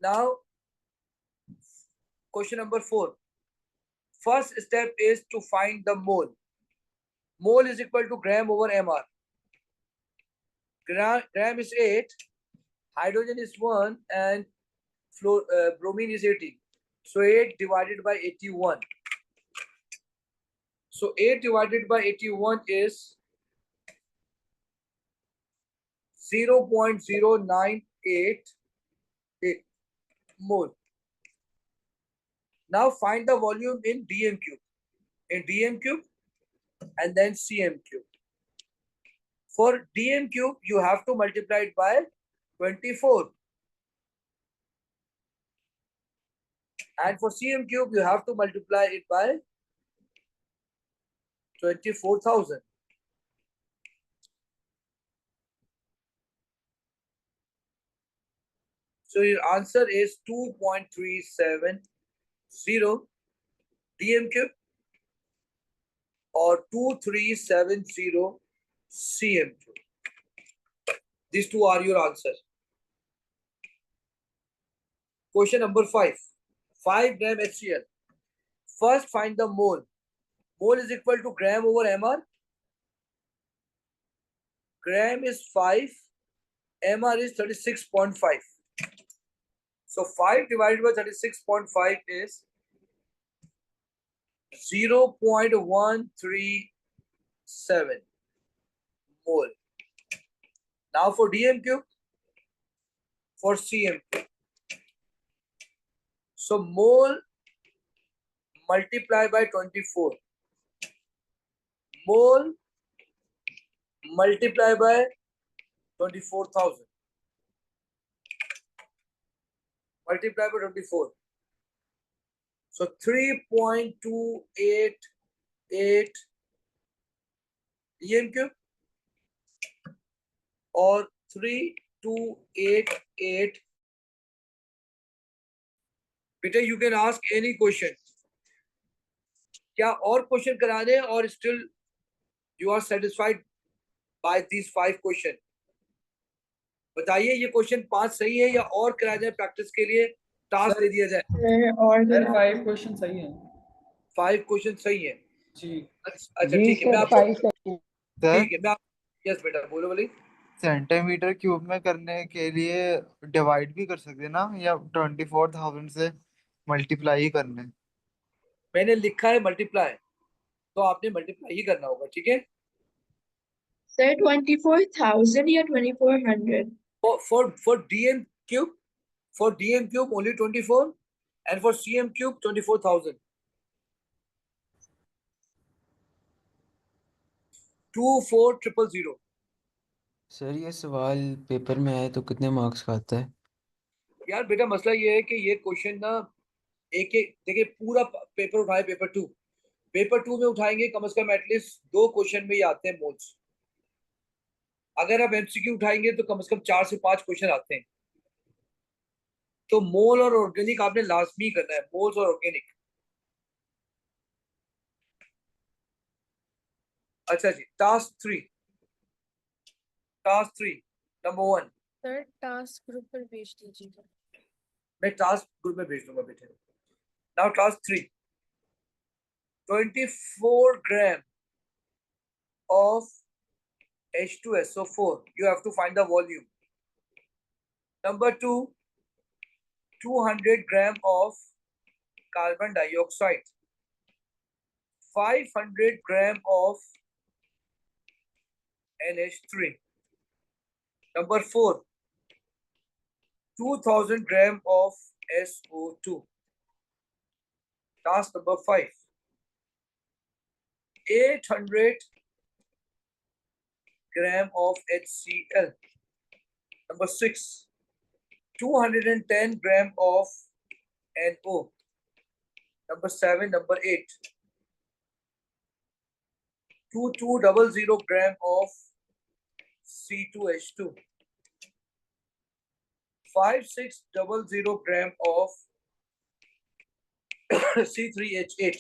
Now question number 4. First step is to find the mole. Mole is equal to gram over mr. Gram is 8, hydrogen is 1, and bromine is 80. So 8 divided by 81. So 8 divided by 81 is 0.0988 mole. Now find the volume in dm cube. In dm cube and then cm cube. For dm cube, you have to multiply it by 24. And for cm cube, you have to multiply it by 24,000. So your answer is 2.370 dm cube or 2370 cm cube. These two are your answers. Question number 5. 5 gram HCl. First find the mole. Mole is equal to gram over mr. Gram is 5, mr is 36.5. So 5 divided by 36.5 is 0.137 mole. Now for dm cube, for cm cube. So mole multiply by 24. Mole multiply by 24,000. Multiply by 24. So 3.288 dm cube or 3288. बेटा you can ask any question. क्या और question कराने और still you are satisfied by these 5 question? बताइए ये question 5 सही है या और कराया जाए, प्रैक्टिस के लिए टास्क दे दिया जाए? और सर 5 क्वेश्चन सही है। 5 क्वेश्चन सही है जी। अच्छा जी ठीक है, मैं सर आपको 5 सेकंड। ठीक है मैं यस बेटा बोलो बोली। सेंटीमीटर क्यूब में करने के लिए डिवाइड भी कर सकते हैं ना, या 24,000 से मल्टीप्लाई ही करने? मैंने लिखा है मल्टीप्लाई, तो आपने मल्टीप्लाई ही करना होगा, ठीक है? सर 24,000 या 2400? For dm cube, For DM cube only 24, and for CM cube 24,000. 24,000. Sir ये सवाल पेपर में आए तो कितने मार्क्स का आता है? यार बेटा मसला ये है कि ये क्वेश्चन ना एक एक देखिए पूरा पेपर उठाए, पेपर टू में उठाएंगे कम से कम एटलीस्ट 2 क्वेश्चन में ही आते हैं मोल्स। अगर आप एमसीक्यू उठाएंगे तो कम से कम 4 से 5 क्वेश्चन आते हैं। तो मोल और ऑर्गेनिक आपने लाजमी करना है, मोल्स और ऑर्गेनिक। अच्छा जी, task 3 number 1। Sir task group पर भेज दीजिएगा। मैं टास्क ग्रुप में भेज दूंगा बेटे। Now task 3, 24 gram of H2SO4. You have to find the volume. Number 2, 200 gram of carbon dioxide, 500 gram of NH3. Number 4, 2000 gram of SO2. Task number 5, 800 gram of HCl. Number 6, 210 gram of NO. Number 7, number 8, 2200 gram of C2H2. 5600 gram of C3H8.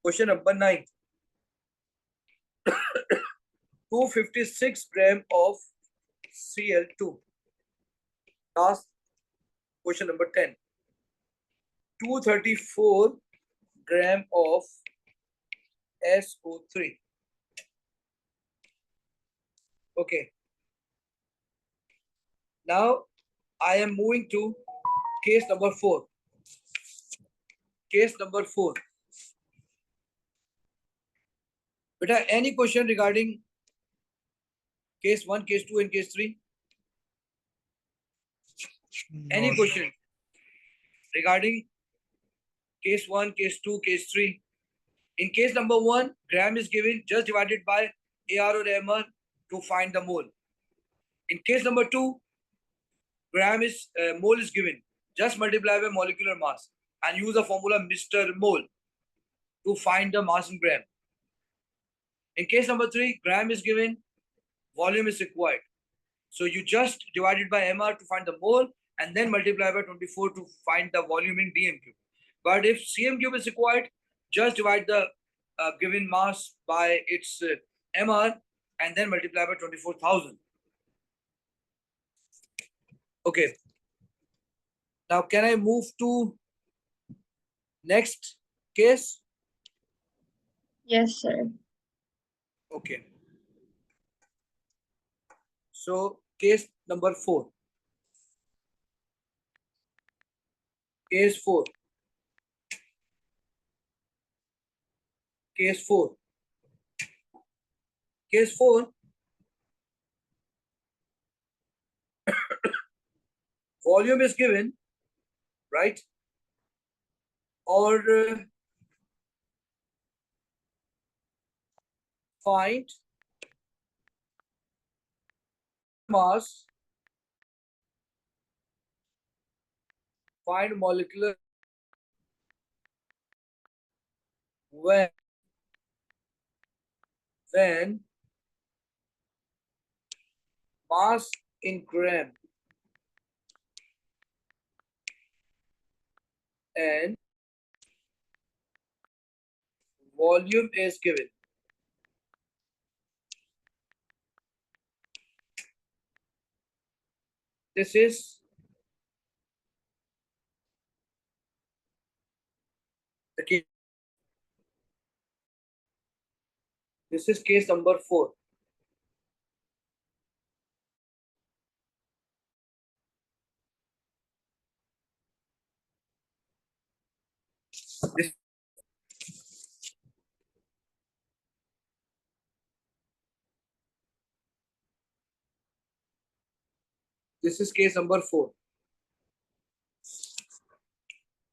Question number 9, 256 gram of Cl2. Last question number 10, 234 gram of SO3. Okay. Now I am moving to case number 4. Case number 4. Beta, any question regarding case 1, case 2, and case 3? Any No, question regarding case 1, case 2, case 3? In case number 1, gram is given, just divided by AR or MR to find the mole. In case number 2, mole is given, just multiply by molecular mass and use the formula Mr. Mole to find the mass in gram. In case number 3, gram is given, volume is required. So you just divide it by MR to find the mole and then multiply by 24 to find the volume in DM cube. But if CM cube is required, just divide the given mass by its MR and then multiply by 24,000. Okay. Now can I move to next case? Yes, sir. Okay. So case number 4. Case 4. Case 4. Case 4. Volume is given, right? Or find mass, find molecular when mass in gram and volume is given. This is the case. This is case number 4. This, This is case number 4.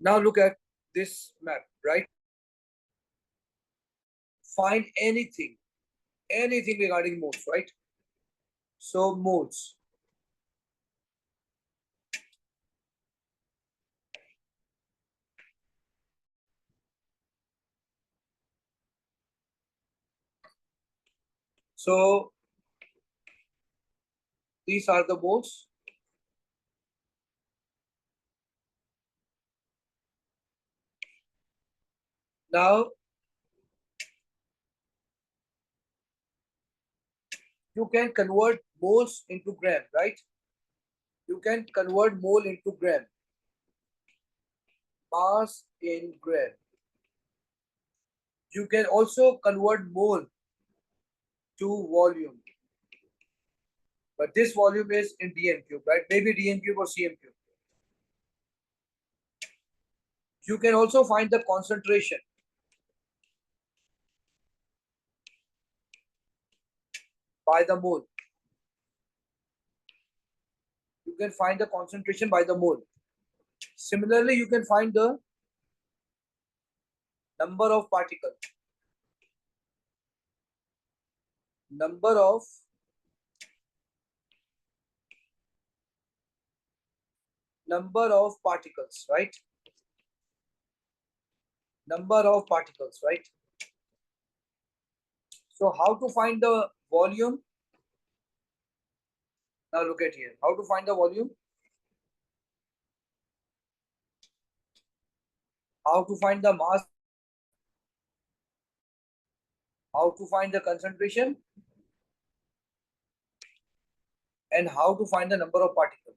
Now look at this map, right? Find anything regarding modes, right? So modes. So these are the modes. Now you can convert moles into gram, right? You can convert mole into gram. Mass in gram. You can also convert mole to volume. But this volume is in dm cube, right? Maybe dm cube or cm cube. You can also find the concentration by the mole. You can find the concentration by the mole. Similarly, you can find the number of particles. Number of particles, right? Number of particles, right? So how to find the volume? Now look at here. How to find the volume? How to find the mass? How to find the concentration? And how to find the number of particles?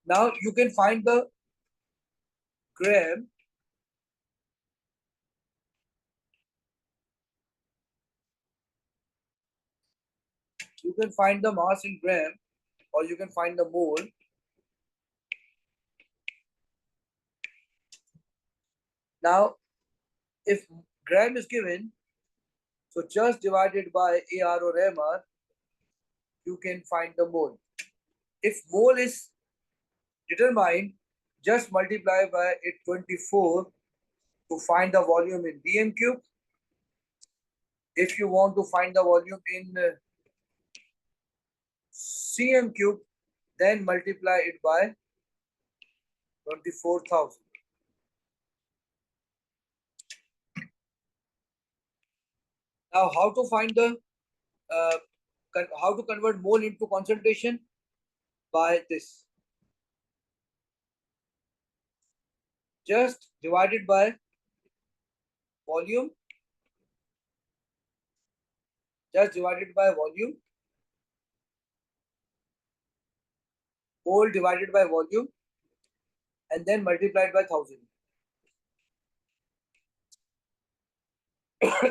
Now you can find the gram you can find the mass in gram, or you can find the mole. Now if gram is given, so just divided by AR or MR, you can find the mole. If mole is determined, just multiply by 24 to find the volume in dm cube. If you want to find the volume in cm cube, then multiply it by 24,000. Now, how to find the how to convert mole into concentration? By this. Just divided by volume. Just divided by volume. Mole divided by volume, and then multiplied by 1,000.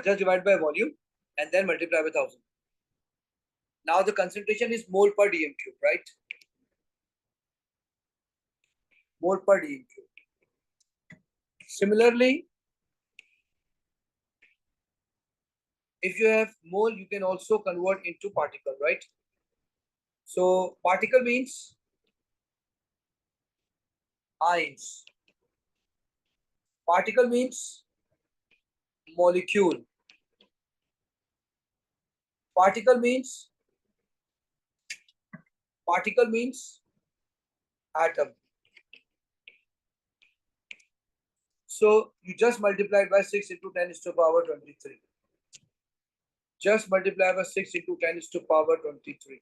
Just divide by volume and then multiply by 1,000. Now the concentration is mole per dm cube, right? Mole per dm cube. Similarly, if you have mole, you can also convert into particle, right? So particle means ions. Particle means molecule. Particle means atom. So you just multiply by 6 into 10 is to the power 23. Just multiply by 6 into 10 is to the power 23.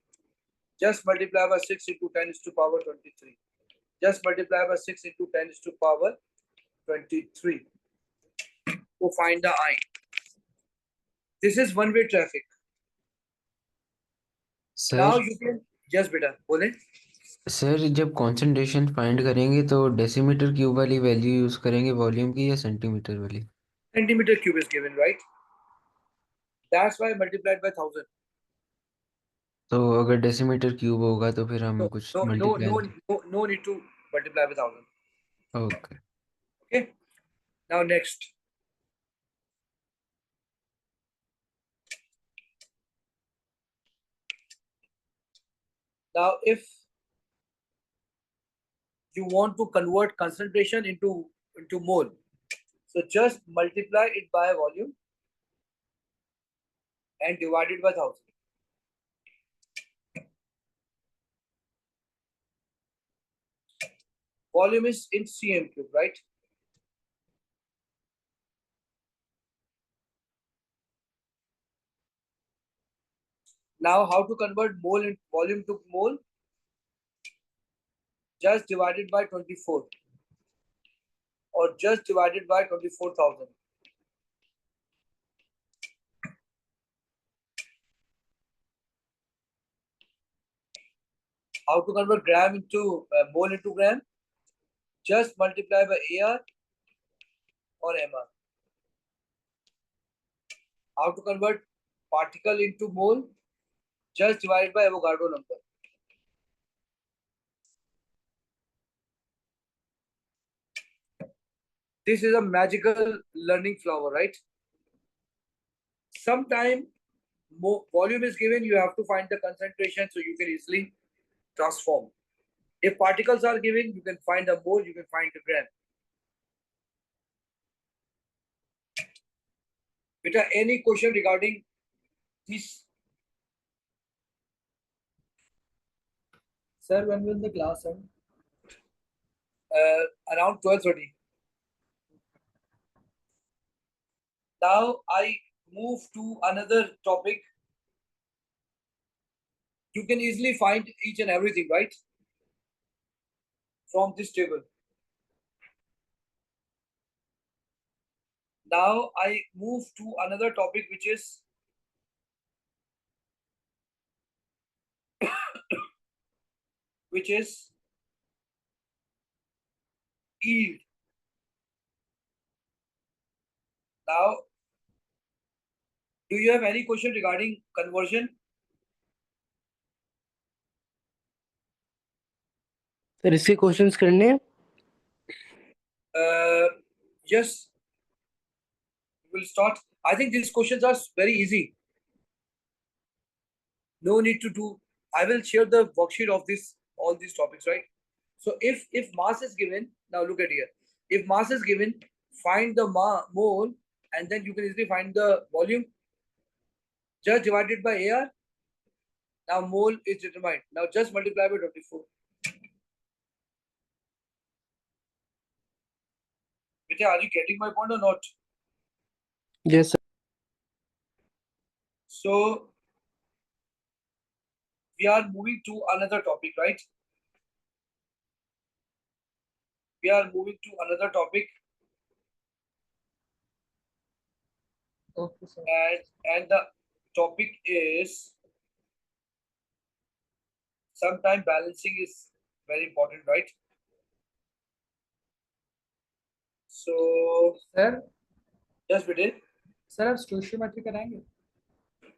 Just multiply by 6 into 10 is to the power 23. Just multiply by 6 into 10 is to the power 23 to find the ion. This is one-way traffic. Now sir you can just beta बोले. Sir जब concentration find करेंगे तो decimetre cube वाली value use करेंगे volume की या centimetre वाली? Centimeter cube is given, right? That's why multiplied by 1,000. तो अगर डेसीमीटर क्यूब होगा तो फिर हमें No, कुछ no, no, multiply. no, no, no need to multiply by 1,000. Okay. Okay. Now next. Now, if you want to convert concentration into mole, so just multiply it by volume and divide it by 1000. Volume is in cm cube, right? Now, how to convert mole in volume to mole? Just divide it by 24, or just divide it by 24,000. How to convert gram into mole into gram? Just multiply by AR or MR. How to convert particle into mole? Just divide by Avogadro number. This is a magical learning flower, right? Sometime volume is given, you have to find the concentration so you can easily transform. If particles are given, you can find the mole, you can find the gram. Beta, any question regarding this? Sir, when will the class end? Around 12:30. Now I move to another topic. You can easily find each and everything, right? From this table. Now I move to another topic, which is yield. Now, do you have any question regarding conversion? Sir इसके questions करने हैं Yes, we'll start. I think these questions are very easy. No need to do. I will share the worksheet of all these topics, right? So if mass is given, now look at here. If mass is given, find the mole, and then you can easily find the volume. Just divide it by AR. Now mole is determined. Now just multiply by 24. Beta, are you getting my point or not? Yes, sir. So we are moving to another topic, right? We are moving to another topic, Okay, sir. and the topic is sometime balancing is very important, right? So sir just बेटे sir आप stoichiometry कराएंगे?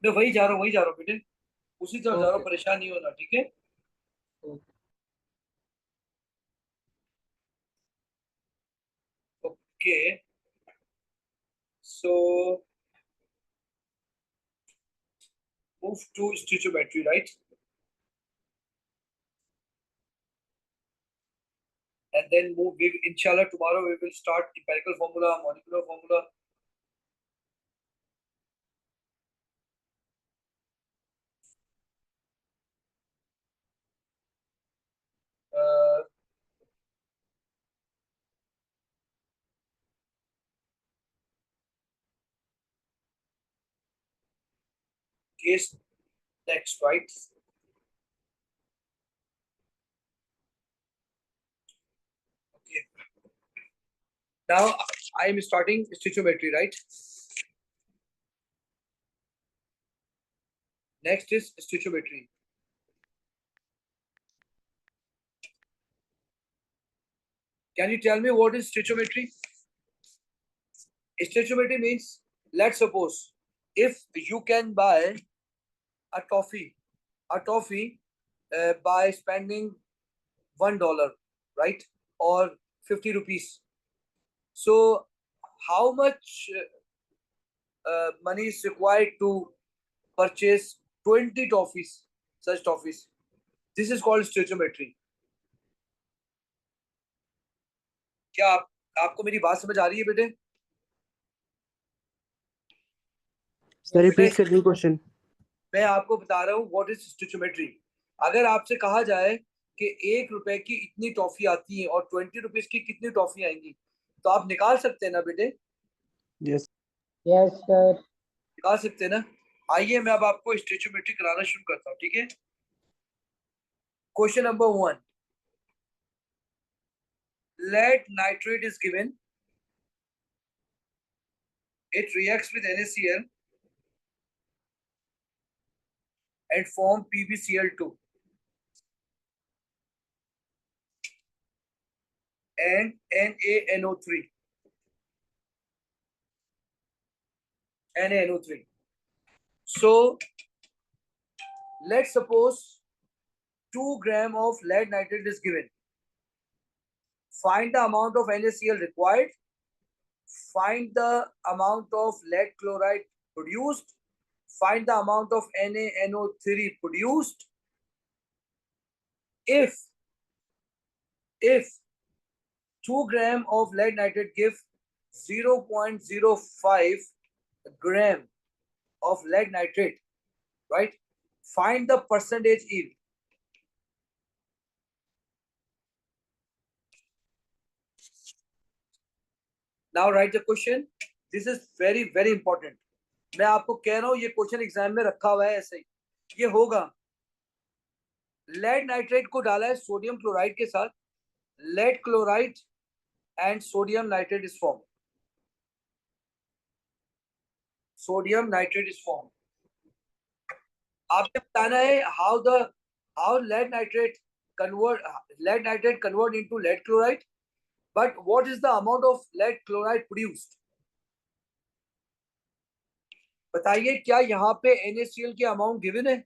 मैं वही जा रहा हूँ बेटे, उसी तरफ जा रहा हूँ, Okay. परेशान नहीं होना, ठीक है? Okay. So move to stoichiometry, right? And then move. Inshallah, tomorrow we will start empirical formula, molecular formula. Uh, case next, right? Okay. Now I am starting stoichiometry, right? Next is stoichiometry. Can you tell me what is stoichiometry? Stoichiometry means, let's suppose, if you can buy a toffee by spending $1, right, or 50 rupees. So, how much money is required to purchase 20 toffees, such toffees? This is called stoichiometry. क्या आपको मेरी बात समझ आ रही है बेटे? Sir repeat कर दीजिए क्वेश्चन। मैं आपको बता रहा हूँ व्हाट इज स्टिचोमेट्री। अगर आपसे कहा जाए कि 1 रुपए की इतनी टॉफी आती है और 20 रुपीज की कितनी टॉफी आएंगी, तो आप निकाल सकते हैं ना बेटे? Yes Yes, sir. निकाल सकते हैं ना? आइए मैं अब आपको स्टिचोमेट्री कराना शुरू करता हूँ, ठीक है? Question number 1, lead nitrate is given, it reacts with NaCl and form PbCl2 and NaNO3. NaNO3. So let's suppose 2 gram of lead nitrate is given. Find the amount of NaCl required. Find the amount of lead chloride produced. Find the amount of NaNO3 produced. If 2 gram of lead nitrate give 0.05 gram of lead nitrate, right? Find the percentage yield. Now write the question. This is very very important. मैं आपको कह रहा हूं ये question exam में रखा हुआ है ऐसे ही, ये होगा। लेड नाइट्रेट को डाला है सोडियम क्लोराइड के साथ, lead chloride and sodium nitrate is form, sodium nitrate is form. आपने बताना है how lead nitrate convert into lead chloride, but what is the amount of lead chloride produced? बताइए क्या यहाँ पे NaCl की अमाउंट गिवन है?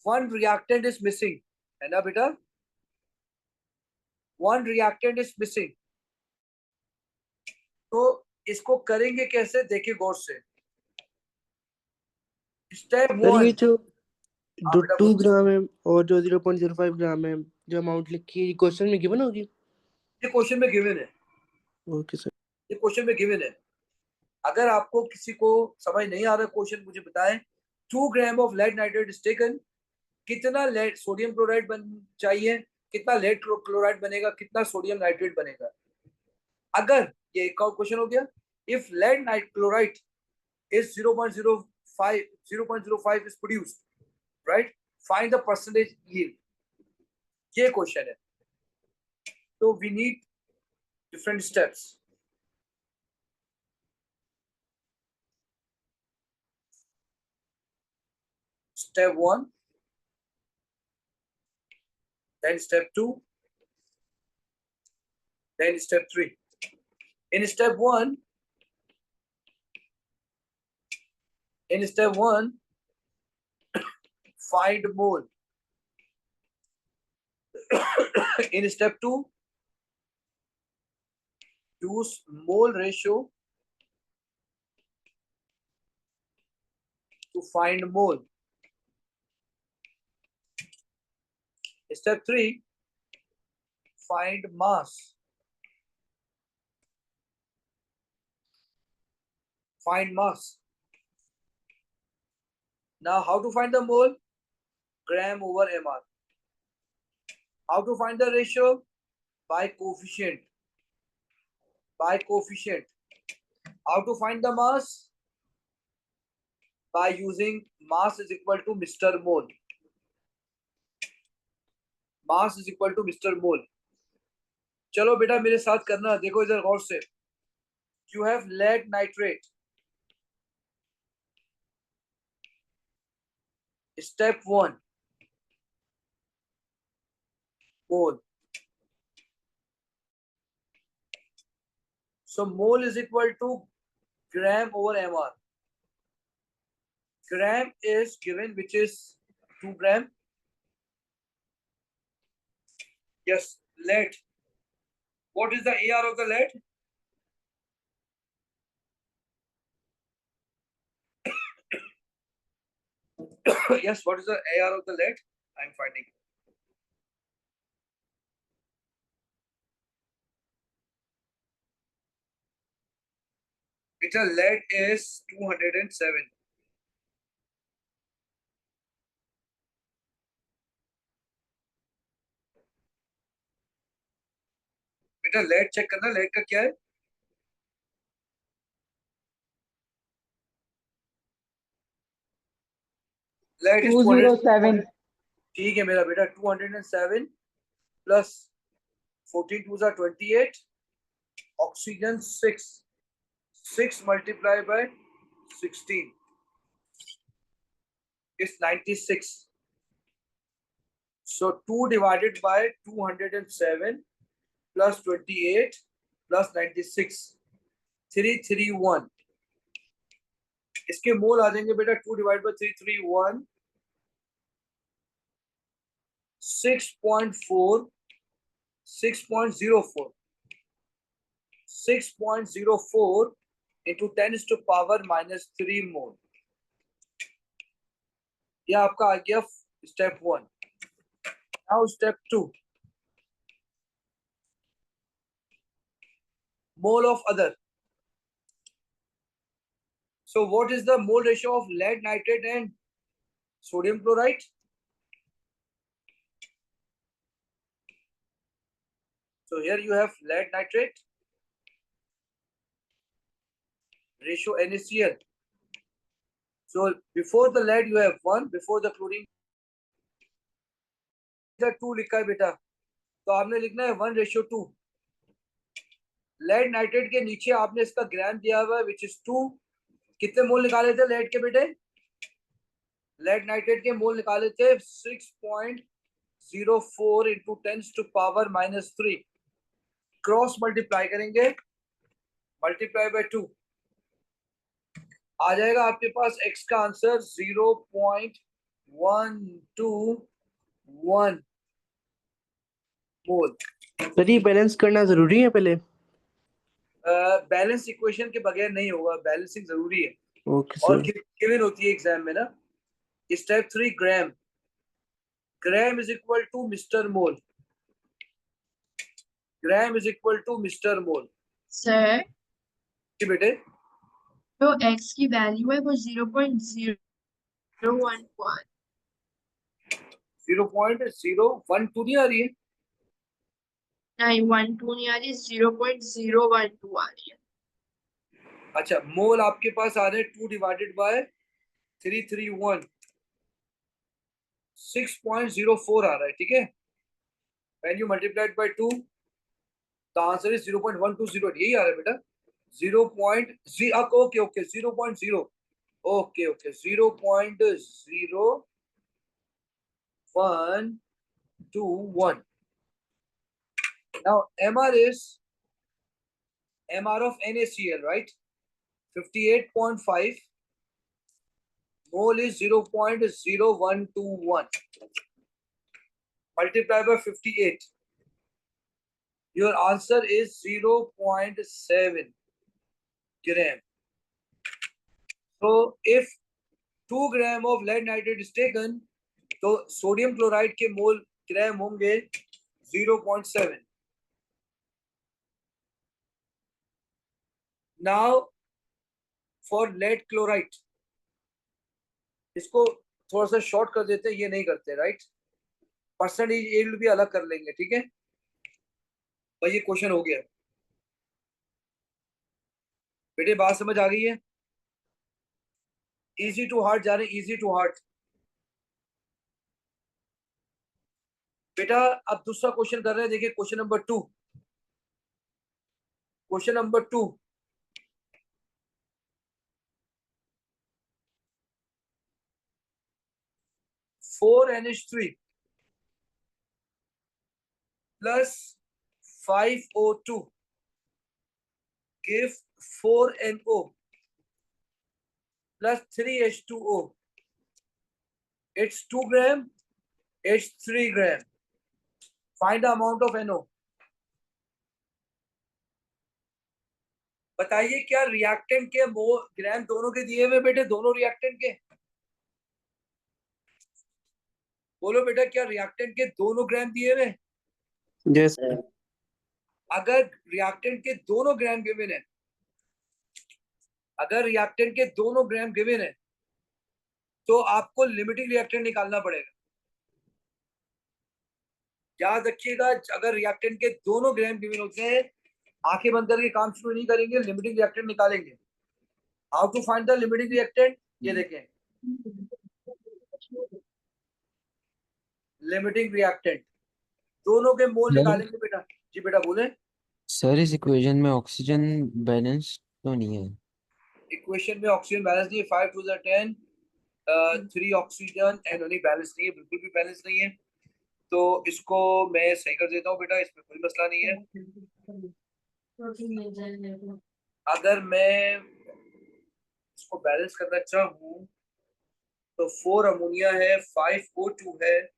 One reactant is missing, है ना बेटा? One reactant is missing. तो इसको करेंगे कैसे, देखिए गौर से। स्टेप सर ये 1, जो हाँ बेटा 2 बोलो। ग्राम है और जो 0.05 ग्राम है, जो अमाउंट लिखी है क्वेश्चन में गिवन होगी? ये क्वेश्चन में गिवन है, ओके सर। ये क्वेश्चन में गिवन है। अगर आपको किसी को समझ नहीं आ रहा क्वेश्चन, मुझे बताएं। 2 gram of lead nitrate is taken, कितना लेड सोडियम क्लोराइड बन चाहिए, कितना लेड क्लोराइड बनेगा, कितना सोडियम नाइट्रेट बनेगा। अगर ये एक और क्वेश्चन हो गया, if lead night chloride is 0.05 is produced, right? Find the percentage yield. ये क्वेश्चन है, तो we need different steps. Step 1, then step 2, then step 3. In step 1, find mole. In step 2, use mole ratio to find mole. Step 3, find mass. Find mass. Now how to find the mole? Gram over mr. How to find the ratio? By coefficient. By coefficient. How to find the mass? By using mass is equal to Mr. Mole. Mass is equal to Mr. Mole. चलो बेटा मेरे साथ करना, देखो इधर गौर से। You have lead nitrate. Step 1, mole. So mole is equal to gram over mr. Gram is given, which is 2 gram. Yes, lead. What is the AR of the lead? Yes, what is the AR of the lead? I'm finding. Beta lead is 207. बेटा lead check करना, lead का क्या है? Lead is 207. ठीक है मेरा बेटा, 207 प्लस 14 2 are 28, oxygen 6 multiplied by 16 is 96. So 2 divided by 207 plus 28 plus 96, 331. इसके मोल आ जाएंगे बेटा, 2 divided by 331, 6.4, 6.04, 6.04 into 10 is to power minus 3 मोल. यह आपका आ गया step 1. Now step 2, mole of other. So what is the mole ratio of lead nitrate and sodium chloride? So here you have lead nitrate ratio NaCl. So before the lead you have 1, before the chlorine 2 लिखा है बेटा, तो आपने लिखना है 1:2. Lead nitrate के नीचे आपने इसका ग्राम दिया हुआ है विच इज 2. कितने मोल निकाले थे लेड के बेटे? लेड नाइट्रेट के मोल निकाले थे 6.04 into 10 to power minus 3. Cross multiply करेंगे, मल्टीप्लाई बाय 2, आ जाएगा आपके पास x का आंसर 0.121 मोल. सर ये बैलेंस करना जरूरी है पहले? बैलेंस इक्वेशन के बगैर नहीं होगा, बैलेंसिंग जरूरी है. ओके और सर. गिवन होती है एग्जाम में ना. Step 3, gram. Gram is equal to Mr mole. Gram is equal to Mr mole. Sir ji बेटे, जो x की वैल्यू है वो 0.0112 0.012 नहीं आ रही है. नहीं 12 नहीं आ रही, 0.012 आ रही है. अच्छा, मोल आपके पास आ रहे हैं 2 डिवाइडेड बाय 331, 6.04 आ रहा है. ठीक है, when you multiplied by 2 the answer is 0.120. यही आ रहा है बेटा. 0.0, okay okay 0.0, okay okay 0.0121. now MR is MR of NaCl, right? 58.5 mole is 0.0121 multiplied by 58. Your answer is 0.7 gram. So if 2 gram of lead nitrate is taken, तो sodium chloride के मोल ग्राम होंगे 0.7. Now for lead chloride, इसको थोड़ा सा short कर देते हैं, ये नहीं करते राइट. परसेंटेज यील्ड भी अलग कर लेंगे. ठीक है भाई, ये क्वेश्चन हो गया बेटे, बात समझ आ गई है? इजी टू हार्ड जा रहे हैं, इजी टू हार्ड. बेटा अब दूसरा क्वेश्चन कर रहे हैं, देखिए question number 2. Question number 2, four NH3 plus 5O2 give 4NO plus 3H2O. It's 2 gram, it's 3 gram. Find the amount of NO. बताइए क्या रिएक्टेंट के ग्राम दोनों के दिए हुए बेटे, दोनों रिएक्टेंट के. बोलो बेटा, क्या रिएक्टेंट के दोनों ग्राम दिए हुए? यस अगर रिएक्टेंट के दोनों ग्राम गिवन है, अगर रिएक्टेंट के दोनों ग्राम गिवन है, तो आपको लिमिटिंग रिएक्टेंट निकालना पड़ेगा। याद रखिएगा, अगर रिएक्टेंट के दोनों ग्राम गिवन होते हैं, आंखें बंद करके काम शुरू नहीं करेंगे, लिमिटिंग रिएक्टेंट निकालेंगे। How to find the limiting reactant? ये देखें, लिमिटिंग रिएक्टेंट दोनों के मोल निकालेंगे बेटा। जी बेटा बोले। सर इस इक्वेशन में ऑक्सीजन बैलेंस तो नहीं है? इक्वेशन में ऑक्सीजन बैलेंस नहीं है। 5 2 10, 3 ऑक्सीजन एंड ओनली बैलेंस नहीं है, बिल्कुल भी बैलेंस नहीं है। तो इसको मैं सही कर देता हूँ बेटा, इसमें कोई मसला नहीं है। अगर मैं इसको बैलेंस करना चाहूँ तो 4 अमोनिया है, 5 O2 है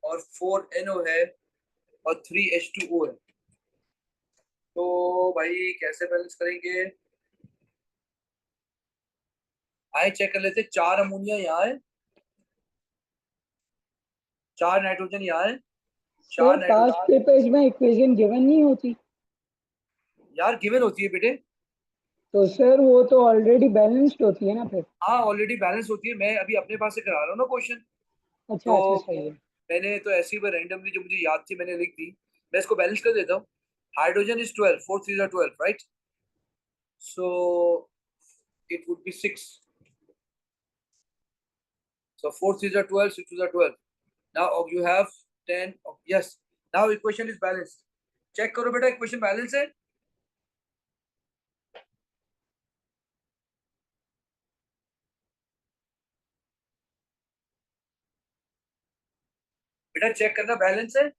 और 4 NO है और 3 H2O है। तो भाई कैसे बैलेंस करेंगे? आए चेक कर लेते। 4 अमोनिया यहाँ है, 4 नाइट्रोजन यहाँ है, 4 सर पास्ट नाइट्रोजन पेपर्स में इक्वेशन गिवन नहीं होती, यार गिवन होती है बेटे। तो सर वो तो ऑलरेडी बैलेंस्ड होती है ना फिर। हाँ ऑलरेडी बैलेंस होती है। मैं अभी अपने पास से करा रहा हूँ ना क्वेश्चन। अच्छा तो अच्छा सही है। मैंने तो ऐसे ही रैंडमली जो मुझे याद थी मैंने लिख दी। मैं इसको बैलेंस कर देता हूँ। Hydrogen is 12, 4 3 12, right? So it would be 6। So 4 3 are 12, 6 2 are 12. Now you have 10. Yes. Now equation is balanced. Check करो बेटा, इक्वेशन बैलेंस है। बेटा चेक करना, बैलेंस है।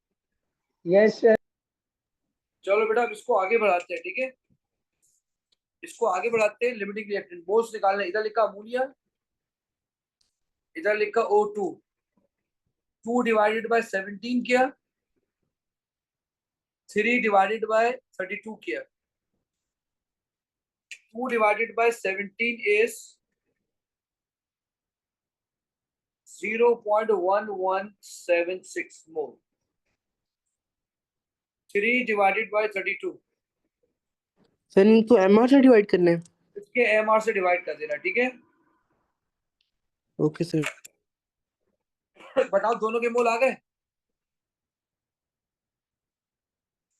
Yes sir. चलो बेटा अब इसको आगे बढ़ाते हैं, ठीक है? इसको आगे बढ़ाते हैं। लिमिटिंग रिएक्टेंट मोल्स निकालने। इधर लिखा अमोनिया, इधर लिखा O2। 2 डिवाइडेड बाय 17 किया, 3 डिवाइडेड बाय 32 किया। 2 divided by 17 is 0.1176 mole. 3 divided by 32 sir इनको एमआर से डिवाइड करना है। इसके एमआर से डिवाइड कर देना, ठीक है? Okay sir. बताओ दोनों के मोल आ गए?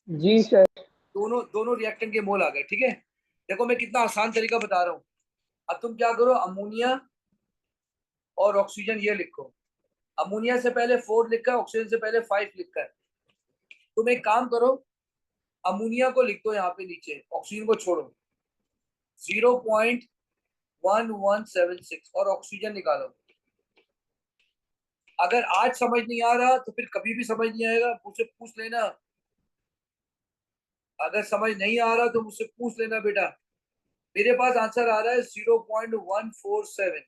जी सर। दोनों दोनों रिएक्टेंट के मोल आ गए, ठीक है? देखो मैं कितना आसान तरीका बता रहा हूँ। अब तुम क्या करो, अमोनिया और ऑक्सीजन ये लिखो। अमोनिया से पहले 4 लिखा है, ऑक्सीजन से पहले 5 लिखा है। तुम एक काम करो, अमोनिया को लिख दो यहाँ पे नीचे, ऑक्सीजन को छोड़ो। 0.1176 और ऑक्सीजन निकालो। अगर आज समझ नहीं आ रहा तो फिर कभी भी समझ नहीं आएगा, मुझसे पूछ लेना। अगर समझ नहीं आ रहा तो मुझसे पूछ लेना बेटा। मेरे पास आंसर आ रहा है 0.147।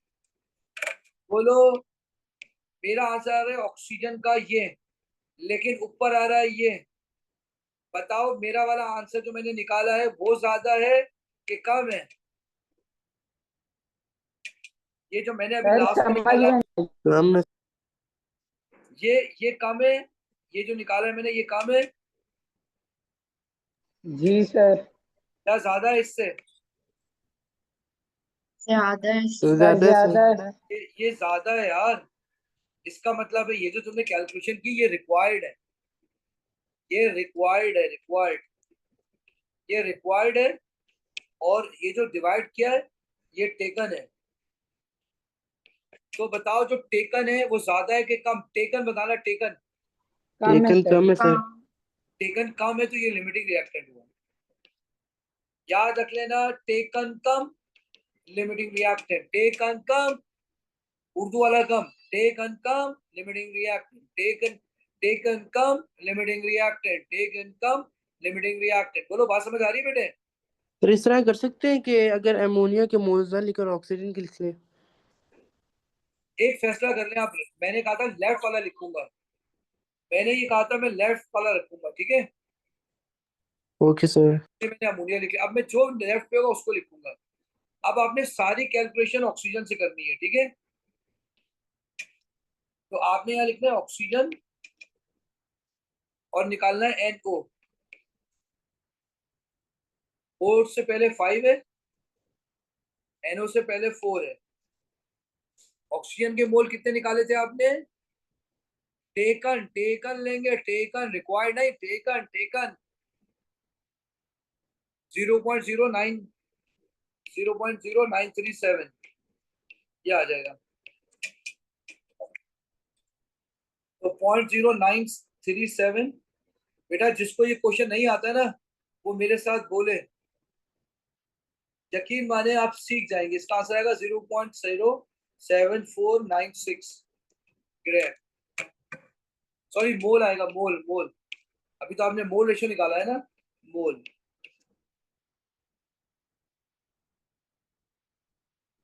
बोलो। मेरा आंसर आ रहा है ऑक्सीजन का ये, लेकिन ऊपर आ रहा है ये। बताओ मेरा वाला आंसर जो मैंने निकाला है वो ज्यादा है कि कम है? ये जो मैंने अभी सर लास्ट में समझ निकाला, में नहीं। राम ये कम है। ये जो निकाला है मैंने ये कम है जी सर। या ज्यादा है इससे? ज्यादा है। सर सर ज्यादा है ज्यादा सर। है। ये ज्यादा है यार। इसका मतलब है ये जो तुमने कैलकुलेशन की ये रिक्वायर्ड है। ये रिक्वायर्ड है, रिक्वायर्ड। ये रिक्वायर्ड है। और ये जो डिवाइड किया है ये टेकन है। तो बताओ जो टेकन है वो ज्यादा है कि कम? टेकन बताना, टेकन। कम है टेकन सर। कम है सर। टेकन कम है तो ये लिमिटिंग रिएक्टेंट हुआ। याद रख लेना, टेकन कम लिमिटिंग रिएक्टेंट। टेकन कम, उर्दू वाला कम। टेकन कम लिमिटिंग रिएक्टेंट। टेकन टेकन कम लिमिटिंग रिएक्टेंट। टेकन कम लिमिटिंग रिएक्टेंट। बोलो बात समझ आ रही है बेटे? सर इस तरह कर सकते हैं कि अगर अमोनिया के मोल्स ना लिखकर ऑक्सीजन के लिख लें। एक फैसला कर लें आप। मैंने कहा था लेफ्ट वाला लिखूंगा। मैंने ये कहा था मैं लेफ्ट वाला रखूंगा, ठीक है? Okay sir. ये मैंने अमोनिया लिख लिया। अब मैं जो लेफ्ट पे होगा उसको लिखूंगा। अब आपने सारी कैलकुलेशन ऑक्सीजन से करनी है, ठीक है? तो आपने यहाँ लिखना है ऑक्सीजन और निकालना है NO। O से पहले 5 है, NO से पहले 4 है। ऑक्सीजन के मोल कितने निकाले थे आपने? टेकन, टेकन लेंगे, टेकन, रिक्वायर्ड नहीं, टेकन, टेकन 0.09, 0.0937 ये आ जाएगा। तो 0.0937। बेटा जिसको ये क्वेश्चन नहीं आता है ना, वो मेरे साथ बोले, यकीन माने आप सीख जाएंगे। इसका आंसर आएगा 0.07496 ग्राम, सॉरी मोल आएगा, मोल, मोल। अभी तो आपने मोल रेशियो निकाला है ना, मोल।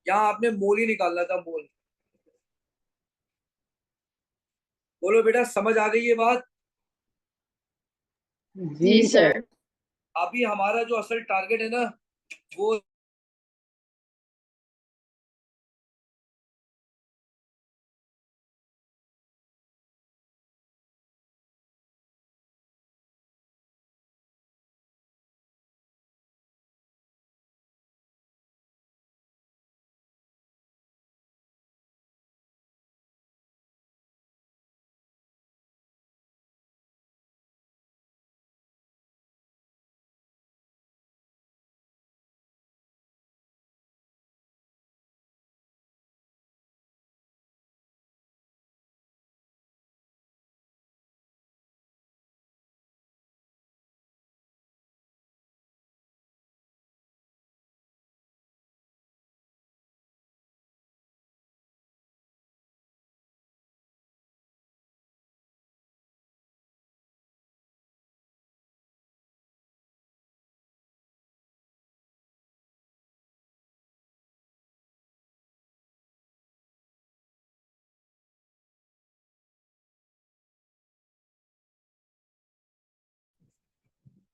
यहाँ आपने मोल ही निकालना था, मोल। बोलो बेटा, समझ आ गई ये बात? जी जी सर। सर। अभी हमारा जो असल टारगेट है ना, वो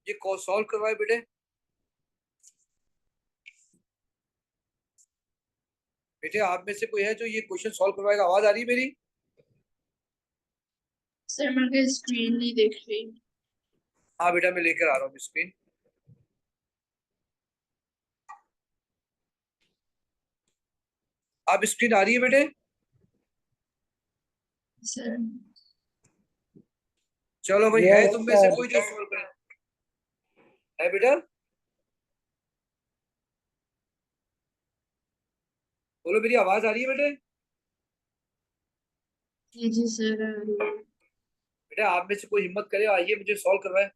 ये सॉल्व करवाए बेटे। बेटे आप में से कोई है जो ये क्वेश्चन सॉल्व करवाएगा? आवाज आ रही है मेरी? सर मैं स्क्रीन नहीं देख रही। हाँ बेटा, मैं लेकर आ रहा हूँ स्क्रीन। आप स्क्रीन आ रही है बेटे? सर चलो भाई, है यस तुम में से सर। कोई जो सॉल्व करे? है बेटा? बोलो, मेरी आवाज आ रही है बेटे? जी सर। बेटा आप में से कोई हिम्मत करे, आइए मुझे सॉल्व करवाए।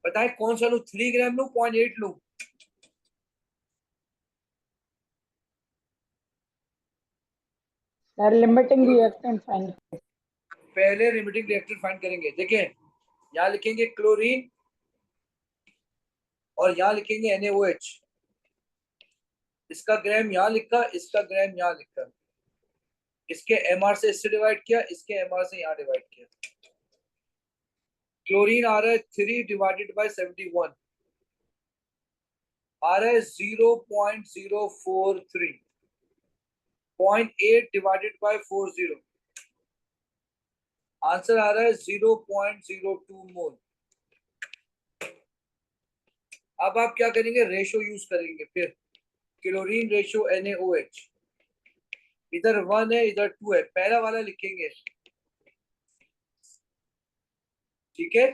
बताए कौन सा लूं, 3 ग्राम लूं, 0.8 लूं? सर लिमिटिंग बोलो। Reactant find. पहले लिमिटिंग रिएक्टेंट फाइंड करेंगे। देखिए, यहाँ लिखेंगे क्लोरीन और यहाँ लिखेंगे NaOH। इसका ग्राम यहाँ लिखा, इसका ग्राम यहाँ लिखा। इसके MR से इससे डिवाइड किया, इसके MR से यहाँ डिवाइड किया। क्लोरीन आ रहा है 3 डिवाइडेड बाई 71, आ रहा है 0.043। 0.8 डिवाइडेड बाई 40, आंसर आ रहा है 0.02 मोल। अब आप क्या करेंगे, रेशो यूज करेंगे फिर। क्लोरीन रेशो NaOH, इधर 1 है इधर 2 है, पहला वाला लिखेंगे, ठीक है?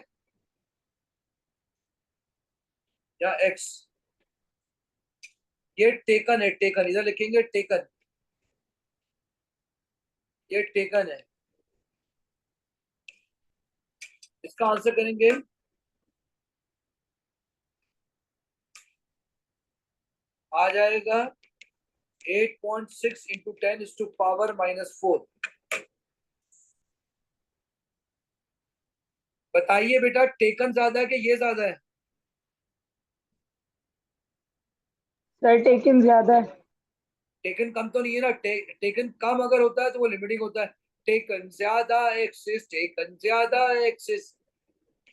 या X, ये टेकन है, टेकन इधर लिखेंगे, टेकन, ये टेकन है। इसका आंसर करेंगे, आ जाएगा 8.6 इंटू 10⁻⁻⁴। बताइए बेटा, टेकन ज्यादा है कि ये ज्यादा है? सर टेकिन ज्यादा है। टेकन कम तो नहीं है ना? टेकन कम अगर होता है तो वो लिमिटिंग होता है। टेकन ज्यादा एक्सिस, टेकन ज्यादा एक्सिस,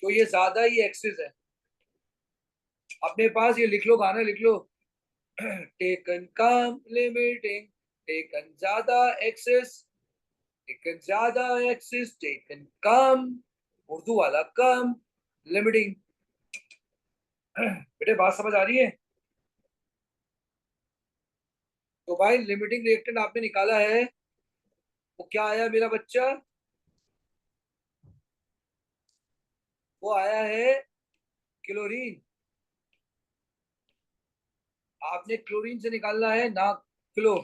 तो ये ज्यादा ही एक्सिस है। अपने पास ये लिख लो, गाना लिख लो। टेकन कम लिमिटिंग, टेकन ज्यादा एक्सिस, टेकन ज्यादा, एक्सिस टेकन कम, उर्दू वाला कम, लिमिटिंग। बेटे बात समझ आ रही है? तो भाई लिमिटिंग रिएक्टेंट आपने निकाला है, वो क्या आया मेरा बच्चा? वो आया है क्लोरीन। आपने क्लोरीन से निकालना है ना क्लो।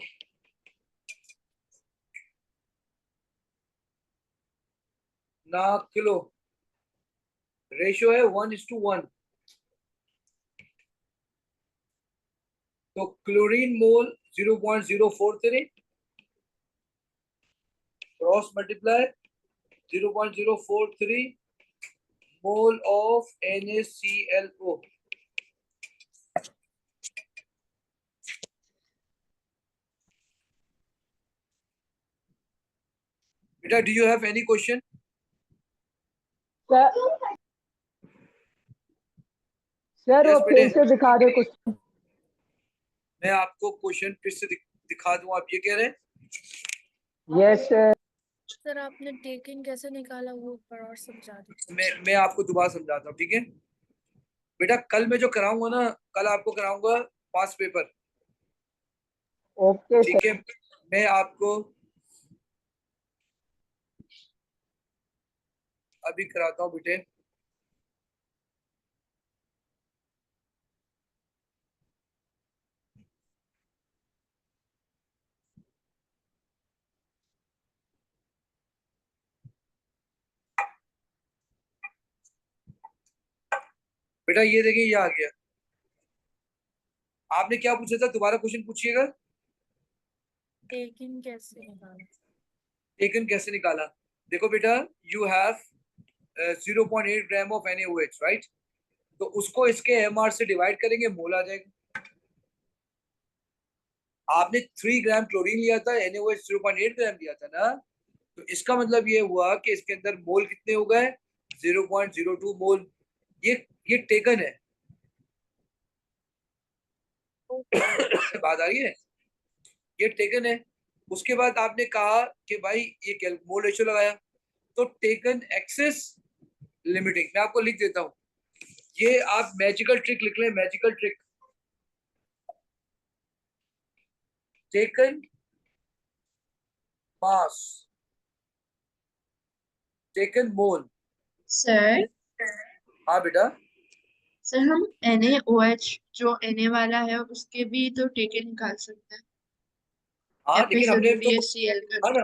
ना किलो। रेशियो है 1:1। तो chlorine mole 0.043 cross multiply 0.043 mole of NaClO। बेटा do you have any question? Sir sir वो यस फिर बेटे, से दिखा दे कुछ। मैं आपको क्वेश्चन फिर से दिखा दूं, आप ये कह रहे हैं? Yes sir. सर आपने टेकिंग कैसे निकाला वो ऊपर और समझा दीजिए। मैं आपको दोबारा समझाता हूँ, ठीक है बेटा? कल मैं जो कराऊंगा ना, कल आपको कराऊंगा पास पेपर, ओके ठीक सर। है? मैं आपको अभी कराता हूँ बेटे। बेटा ये देखिए, ये आ गया। आपने क्या पूछा था? दोबारा क्वेश्चन पूछिएगा। टेकिंग कैसे निकाला। टेकन कैसे निकाला? देखो बेटा, you have 0.8 gram of NaOH, right? तो उसको इसके MR से डिवाइड करेंगे, मोल आ जाएगा। आपने 3 ग्राम क्लोरीन लिया था, NaOH 0.8 ग्राम लिया था ना, तो इसका मतलब ये हुआ कि इसके अंदर मोल कितने हो गए? 0.02 मोल। ये टेकन है। बात आ रही है? ये टेकन है। उसके बाद आपने कहा कि भाई ये मोल रेशियो लगाया, तो टेकन एक्सेस लिमिटिंग मैं आपको लिख देता हूं। ये आप मैजिकल ट्रिक लिख लें, मैजिकल ट्रिक। टेकन मास, टेकन मोल। सर हाँ बेटा। सर हम NaOH जो Na वाला है उसके भी तो टेके निकाल सकते हैं या हाँ फिर लेकिन हमने जरूरी तो, है Cl हाँ करना।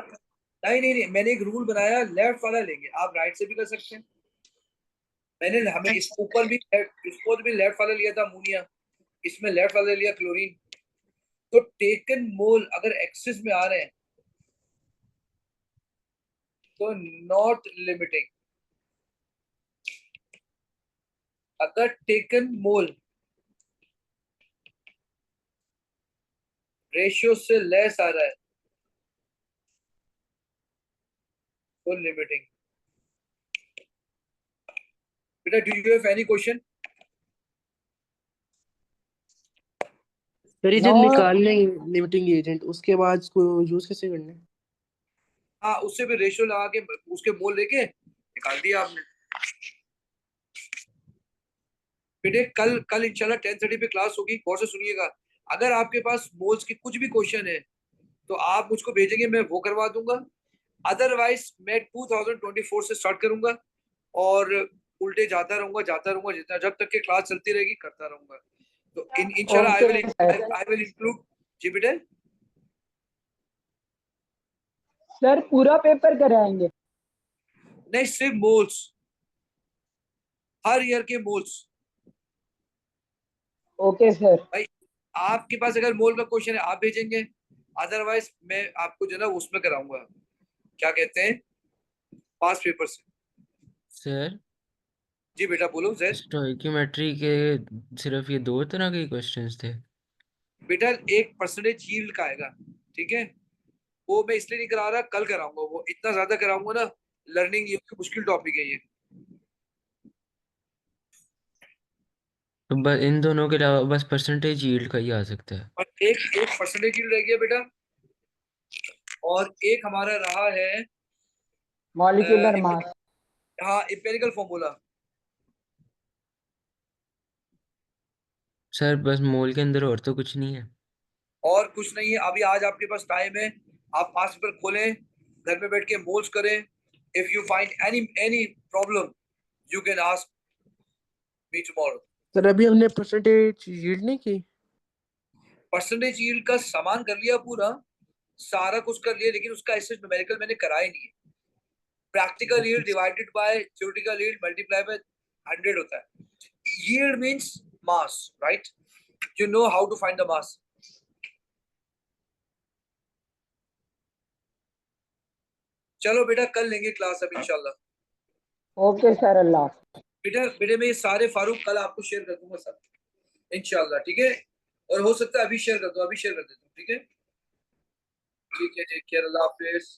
ना, नहीं, मैंने एक रूल बनाया, लेफ्ट वाला लेंगे, आप राइट से भी कर सकते हैं। मैंने हमें इस अच्छा ऊपर भी, इसको भी लेफ्ट वाला लिया था अमोनिया, इसमें लेफ्ट वाला लिया क्लोरीन। तो टेकन मोल अगर एक्सिस में आ रहे हैं तो नॉट लिमिटिंग। अगर टेकन मोल रेशियो से लेस आ रहा है तो लिमिटिंग। बेटा do you have any question? Sir ये नो जब निकालने लिमिटिंग एजेंट उसके बाद इसको यूज कैसे करना है? हाँ, उससे भी रेशियो लगा के उसके मोल लेके निकाल दिया आपने। बेटे कल कल इंशाल्लाह 10:30 पे क्लास होगी, गौर से सुनिएगा। अगर आपके पास मोल्स की कुछ भी क्वेश्चन है तो आप मुझको भेजेंगे, मैं वो करवा दूंगा। अदरवाइज मैं 2024 से स्टार्ट करूंगा और उल्टे जाता रहूंगा जितना, जब तक के क्लास चलती रहेगी करता रहूंगा। तो इंशाल्लाह okay sir. I will include. जी बेटे। सर पूरा पेपर कराएंगे। नहीं, सिर्फ मोल्स, हर ईयर के मोल्स। Okay sir. भाई आपके पास अगर मोल का क्वेश्चन है आप भेजेंगे, अदरवाइज मैं आपको जो है ना उसमें कराऊंगा, क्या कहते हैं, पास पेपर से। सर जी बेटा बोलो जैद। स्टोइकियोमेट्री के सिर्फ ये दो तरह के क्वेश्चंस थे? बेटा एक परसेंटेज यील्ड का आएगा, ठीक है? वो मैं इसलिए नहीं करा रहा, कल कराऊंगा, वो इतना ज्यादा कराऊंगा ना, लर्निंग ये मुश्किल टॉपिक है ये। तो बस इन दोनों के अलावा बस परसेंटेज यील्ड का ही आ सकता है? और एक एक परसेंटेज यील्ड रह गया बेटा, और एक हमारा रहा है मॉलिक्यूलर मास। हाँ इम्पेरिकल फॉर्मूला। सर बस मोल के अंदर और तो कुछ नहीं है। और कुछ नहीं है। अभी आज आपके पास टाइम है, आप पास पेपर खोलें, घर में बैठ के मोल्स करें। If you find any problem you can ask me tomorrow. Sir अभी हमने परसेंटेज यील्ड नहीं की। परसेंटेज यील्ड का सामान कर लिया पूरा, सारा कुछ कर लिया, लेकिन उसका ऐसे न्यूमेरिकल मैंने कराया नहीं है। Practical yield divided by theoretical yield multiply by 100 होता है। Yield means mass, right? You know how to find the mass. चलो बेटा कल लेंगे क्लास अब इंशाल्लाह। ओके सर, अल्लाह। बेटा बेटे मैं ये सारे फारूक कल आपको शेयर कर दूंगा सब इंशाल्लाह, ठीक है? और हो सकता है अभी शेयर कर दो, अभी शेयर कर देता हूँ, ठीक है? ठीक है, टेक केयर, अल्लाह हाफिज।